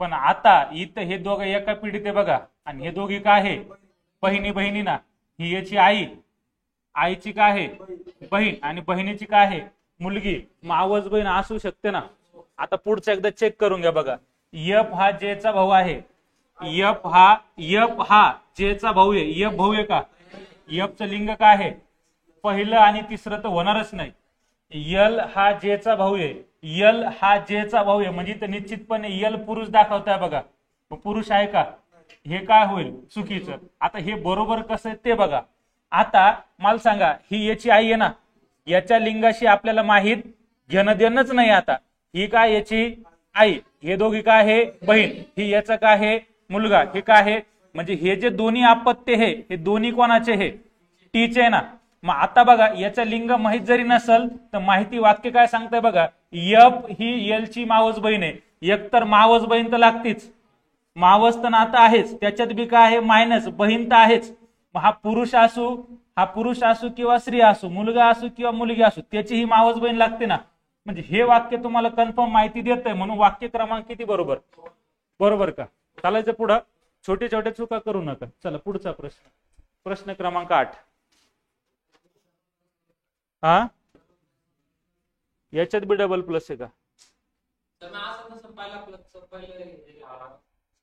[SPEAKER 1] पण आता इथं हे दोघं एका पिढीत आहे बघा, आणि हे दोघी काय आहे बहिणी बहिणी ना, ही याची आई, आईची काय आहे बहीण, आणि बहिणीची काय आहे मुलगी, मावस बहीण असू शकते ना. आता पुढचं एकदा चेक करून घ्या बघा, यफ हा जेचा भाऊ आहे, यफ हा जेचा भाऊ आहे, यफ भाऊ आहे का, यफचं लिंग काय आहे पहिलं आणि तिसरं तर होणारच नाही, यल हा जेचा भाऊ आहे, यल हा जेचा भाऊ आहे, म्हणजे तर निश्चितपणे यल पुरुष दाखवताय बघा, पुरुष आहे का, हे काय होईल चुकीचं. आता हे बरोबर कसं आहे ते बघा. आता मला सांगा, ही याची आई आहे ना, याच्या लिंगाशी आपल्याला माहित घेणं देणंच नाही. आता ही काय याची आई, हे दोघी काय आहे बहीण, ही याचा काय आहे मुलगा, हे काय आहे, म्हणजे हे जे दोन्ही अपत्य आहे हे दोन्ही कोणाचे हे टीचे ना. मग आता बघा याचं लिंग माहित जरी नसल तर माहिती वाक्य काय सांगताय बघा, यफ ही यलची मावस बहीण आहे, एकतर मावस बहीण तर लागतीच, मावस तर नातं आहेच, त्याच्यात बी काय आहे मायनस, बहीण तर आहेच. हा पुरुष असू किंवा स्त्री असू, मुलगा असू किंवा मुलगी असू, त्याची ही मावस बहीण लागते ना. म्हणजे हे वाक्य तुम्हाला कन्फर्म माहिती देत आहे, म्हणून वाक्य क्रमांक किती बरोबर, बरोबर का. चालायचं पुढं, छोटे छोटे चुका करू नका. चला पुढचा प्रश्न, प्रश्न क्रमांक 8. हा याच्यात बी डबल प्लस आहे का,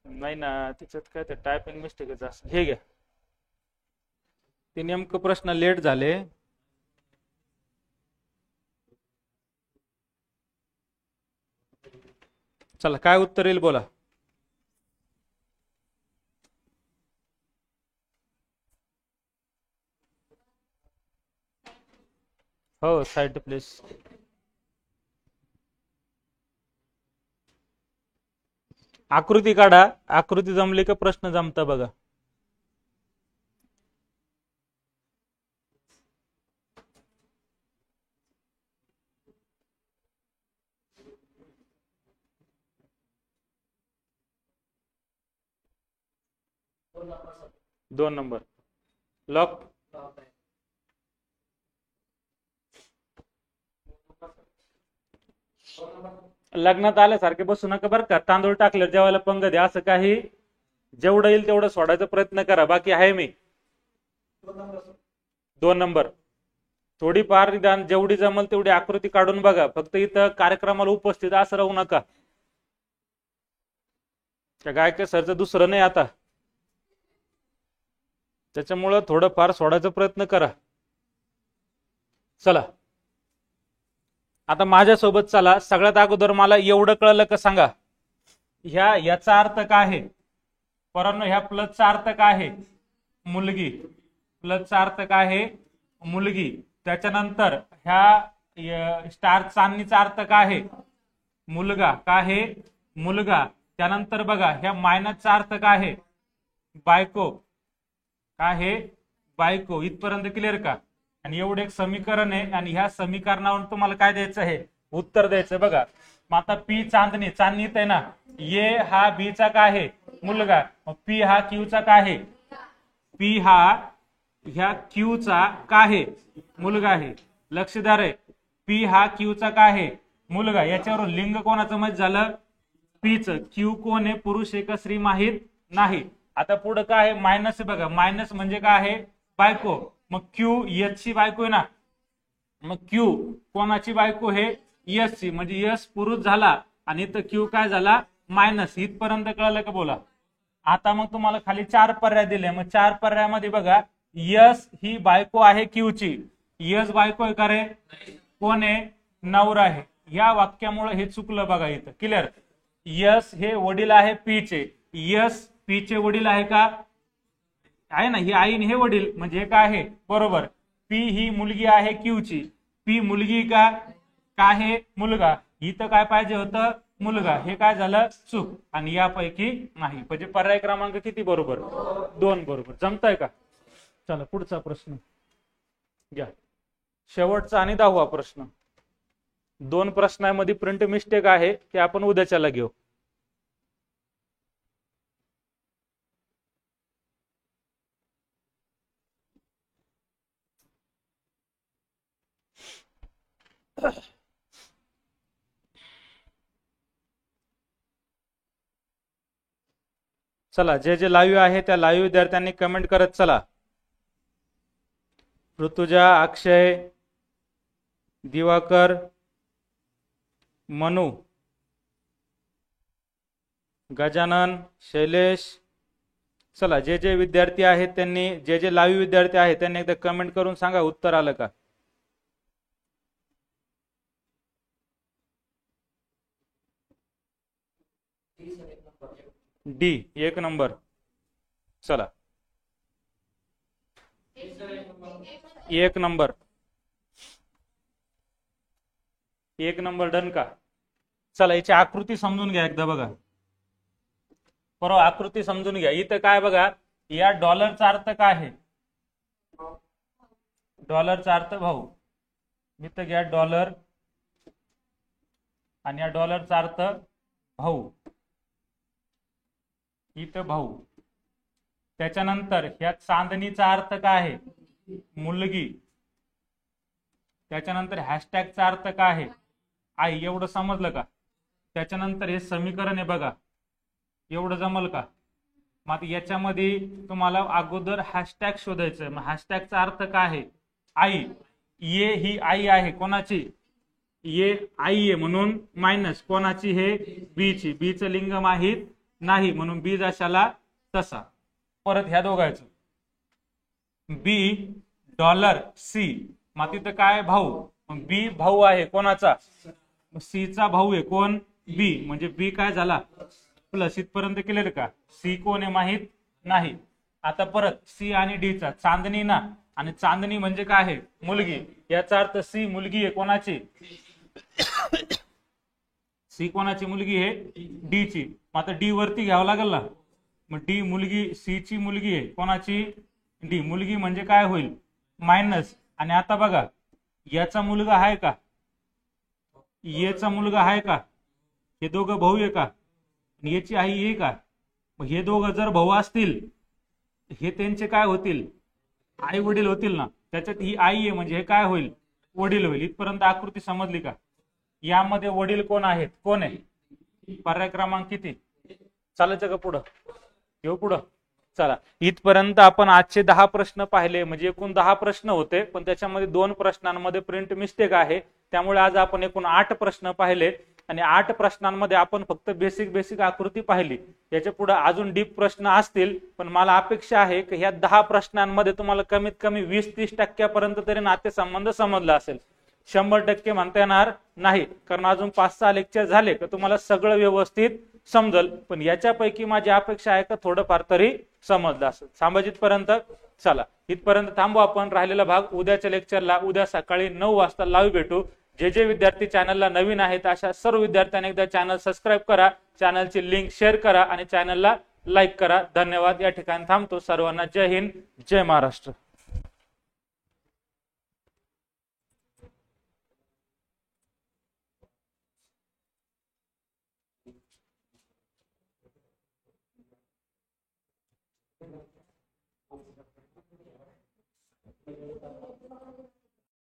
[SPEAKER 1] नाही ना, त्याच्यात काय ते टायपिंग मिस्टेकच असं. हे घ्या, ते नेमकं प्रश्न लेट झाले. चला काय उत्तर येईल बोला. हो साइड प्लेस. आकृती काढा, आकृती जमली का प्रश्न जमता बघा. 2 नंबर लॉक. लग्नात आल्यासारखे बसू नका बरं का. तांदूळ टाकले जेवायला पंग द्या असं काही. जेवढं येईल तेवढं सोडायचा प्रयत्न करा. बाकी आहे मी. 2 नंबर थोडीफार निदान जेवढी जमल तेवढी आकृती काढून बघा. फक्त इथं कार्यक्रमाला उपस्थित असं राहू नका. त्या गायक सरचं दुसरं नाही आता, त्याच्यामुळं थोडंफार सोडायचा प्रयत्न करा. चला आता माझ्यासोबत चला. सगळ्यात अगोदर मला एवढं कळलं का सांगा, याचा अर्थ काय आहे पोरांनो? ह्या प्लसचा अर्थ काय आहे? मुलगी. प्लसचा अर्थ काय आहे? मुलगी. त्याच्यानंतर ह्या स्टार चांदणीचा अर्थ काय आहे? मुलगा. काय आहे? मुलगा. त्यानंतर बघा ह्या मायनसचा अर्थ काय आहे? बायको. काय आहे? बायको. इथपर्यंत क्लिअर का? आणि एवढं एक समीकरण आहे आणि ह्या समीकरणावरून तुम्हाला काय द्यायचं आहे? उत्तर द्यायचं. बघा मग आता पी चांदणी, चांदणी आहे ना, ये हा बीचा काय आहे? मुलगा. मग पी हा क्यूचा काय आहे? पी हा ह्या क्यूचा काय आहे? मुलगा आहे. लक्षदार आहे. पी हा क्यूचा काय आहे? मुलगा. याच्यावरून लिंग कोणाचं माहित झालं? पीच. क्यू कोण आहे? पुरुष आहे का स्त्री माहित नाही. आता पुढे काय आहे? मायनस. बघा मायनस म्हणजे काय आहे? बायको. मग क्यू यश ची बायको आहे ना, मग क्यू कोणाची बायको आहे? यश ची. म्हणजे यश पुरुष झाला आणि इथं क्यू काय झाला? मायनस. इथपर्यंत कळलं का? बोला. आता मग तुम्हाला खाली 4 पर्याय दिले. मग 4 पर्यायामध्ये बघा यश ही बायको आहे क्यूची. यश बायको आहे का रे? कोण आहे? नवरा आहे. या वाक्यामुळे हे चुकलं बघा इथं. क्लिअर? यश हे वडील आहे पीचे. यश पीचे वडील आहे का? आहे ना. ही आई हे वडील म्हणजे हे काय आहे? बरोबर. पी ही मुलगी आहे क्यूची. पी मुलगी का? काय आहे? मुलगा. इथं काय पाहिजे होतं? मुलगा. हे काय झालं? चूक. आणि यापैकी नाही. म्हणजे पर्याय क्रमांक किती बरोबर? 2 बरोबर. जमतंय का? चला पुढचा प्रश्न घ्या. शेवटचा आणि 10वा प्रश्न. 2 प्रश्नांमध्ये प्रिंट मिस्टेक आहे ते आपण उद्याच्याला घेऊ. चला जे जे लाईव्ह आहे त्या लाईव्ह विद्यार्थ्यांनी कमेंट करत चला. ऋतुजा, अक्षय, दिवाकर, मनु, गजानन, शैलेश. चला जे जे विद्यार्थी आहेत त्यांनी, जे जे लाईव्ह विद्यार्थी आहेत त्यांनी एकदा कमेंट करून सांगा उत्तर आलं का? D 1 number. चला 1 नंबर. 1 नंबर डन का? चला याची आकृती समजून घ्या एकदा. बघा बरोबर आकृती समजून घ्या. इथं काय बघा, या डॉलरचा अर्थ काय आहे? डॉलरचा अर्थ भाऊ. इथं घ्या डॉलर आणि या डॉलरचा अर्थ भाऊ. इथं भाऊ. त्याच्यानंतर ह्या चांदणीचा अर्थ काय आहे? मुलगी. त्याच्यानंतर हॅशटॅगचा अर्थ काय आहे? आई. एवढं समजलं का? त्याच्यानंतर हे समीकरण आहे बघा. एवढं जमल का? मग याच्यामध्ये तुम्हाला अगोदर हॅशटॅग शोधायचं. मग हॅशटॅगचा अर्थ काय आहे? आई. ये ही आई आहे कोणाची? ये आई आहे म्हणून मायनस. कोणाची? हे बीची. बीचं लिंग माहित नाही म्हणून बी जशाला तसा. परत ह्या दोघांचं बी डॉलर सी. मग तिथं काय? भाऊ. बी भाऊ आहे कोणाचा? सीचा भाऊ आहे कोण? बी. म्हणजे बी काय झाला? प्लस. इथपर्यंत क्लिअर का? सी कोण आहे माहित नाही. आता परत सी आणि डी चा चांदणी ना, आणि चांदणी म्हणजे काय आहे? मुलगी. याचा अर्थ सी मुलगी आहे कोणाची? सी कोणाची मुलगी आहे? डी ची. मग आता डी वरती घ्यावं लागेल ना. मग डी मुलगी सी ची मुलगी आहे कोणाची? डी. मुलगी म्हणजे काय होईल? मायनस. आणि आता बघा याचा मुलगा आहे का? येचा मुलगा आहे का? हे दोघं भाऊ आहे का? याची आई आहे का? मग हे दोघं जर भाऊ असतील हे त्यांचे काय होतील, आई वडील होतील ना, त्याच्यात ही आई आहे म्हणजे हे काय होईल, वडील होईल. इथपर्यंत आकृती समजली का? यामध्ये वडील कोण आहेत, कोण आहे, पर्याय क्रमांक किती, चालायचं का पुढं, येऊ पुढं, चला. इथपर्यंत आपण आजचे 10 प्रश्न पाहिले, म्हणजे एकूण 10 प्रश्न होते, पण त्याच्यामध्ये 2 प्रश्नांमध्ये प्रिंट मिस्टेक आहे, त्यामुळे आज आपण एकूण 8 प्रश्न पाहिले. आणि 8 प्रश्नांमध्ये आपण फक्त बेसिक बेसिक आकृती पाहिली. याच्या पुढे अजून डीप प्रश्न असतील, पण मला अपेक्षा आहे की ह्या 10 प्रश्नांमध्ये तुम्हाला कमीत कमी 20-30% तरी नातेसंबंध समजला असेल. 100% म्हणता येणार नाही, कारण अजून 5-6 लेक्चर झाले का तुम्हाला सगळं व्यवस्थित समजल, पण याच्यापैकी माझी अपेक्षा आहे का थोडंफार तरी समजलं असेल. सांभाजितपर्यंत चला, इथपर्यंत थांबू आपण. राहिलेला भाग उद्याच्या लेक्चरला, उद्या सकाळी 9 वाजता लाईव्ह भेटू. जे जे विद्यार्थी चॅनलला नवीन आहेत अशा सर्व विद्यार्थ्यांनी एकदा चॅनल सबस्क्राईब करा, चॅनलची लिंक शेअर करा आणि चॅनलला लाईक करा. धन्यवाद. या ठिकाणी थांबतो. सर्वांना जय हिंद, जय महाराष्ट्र.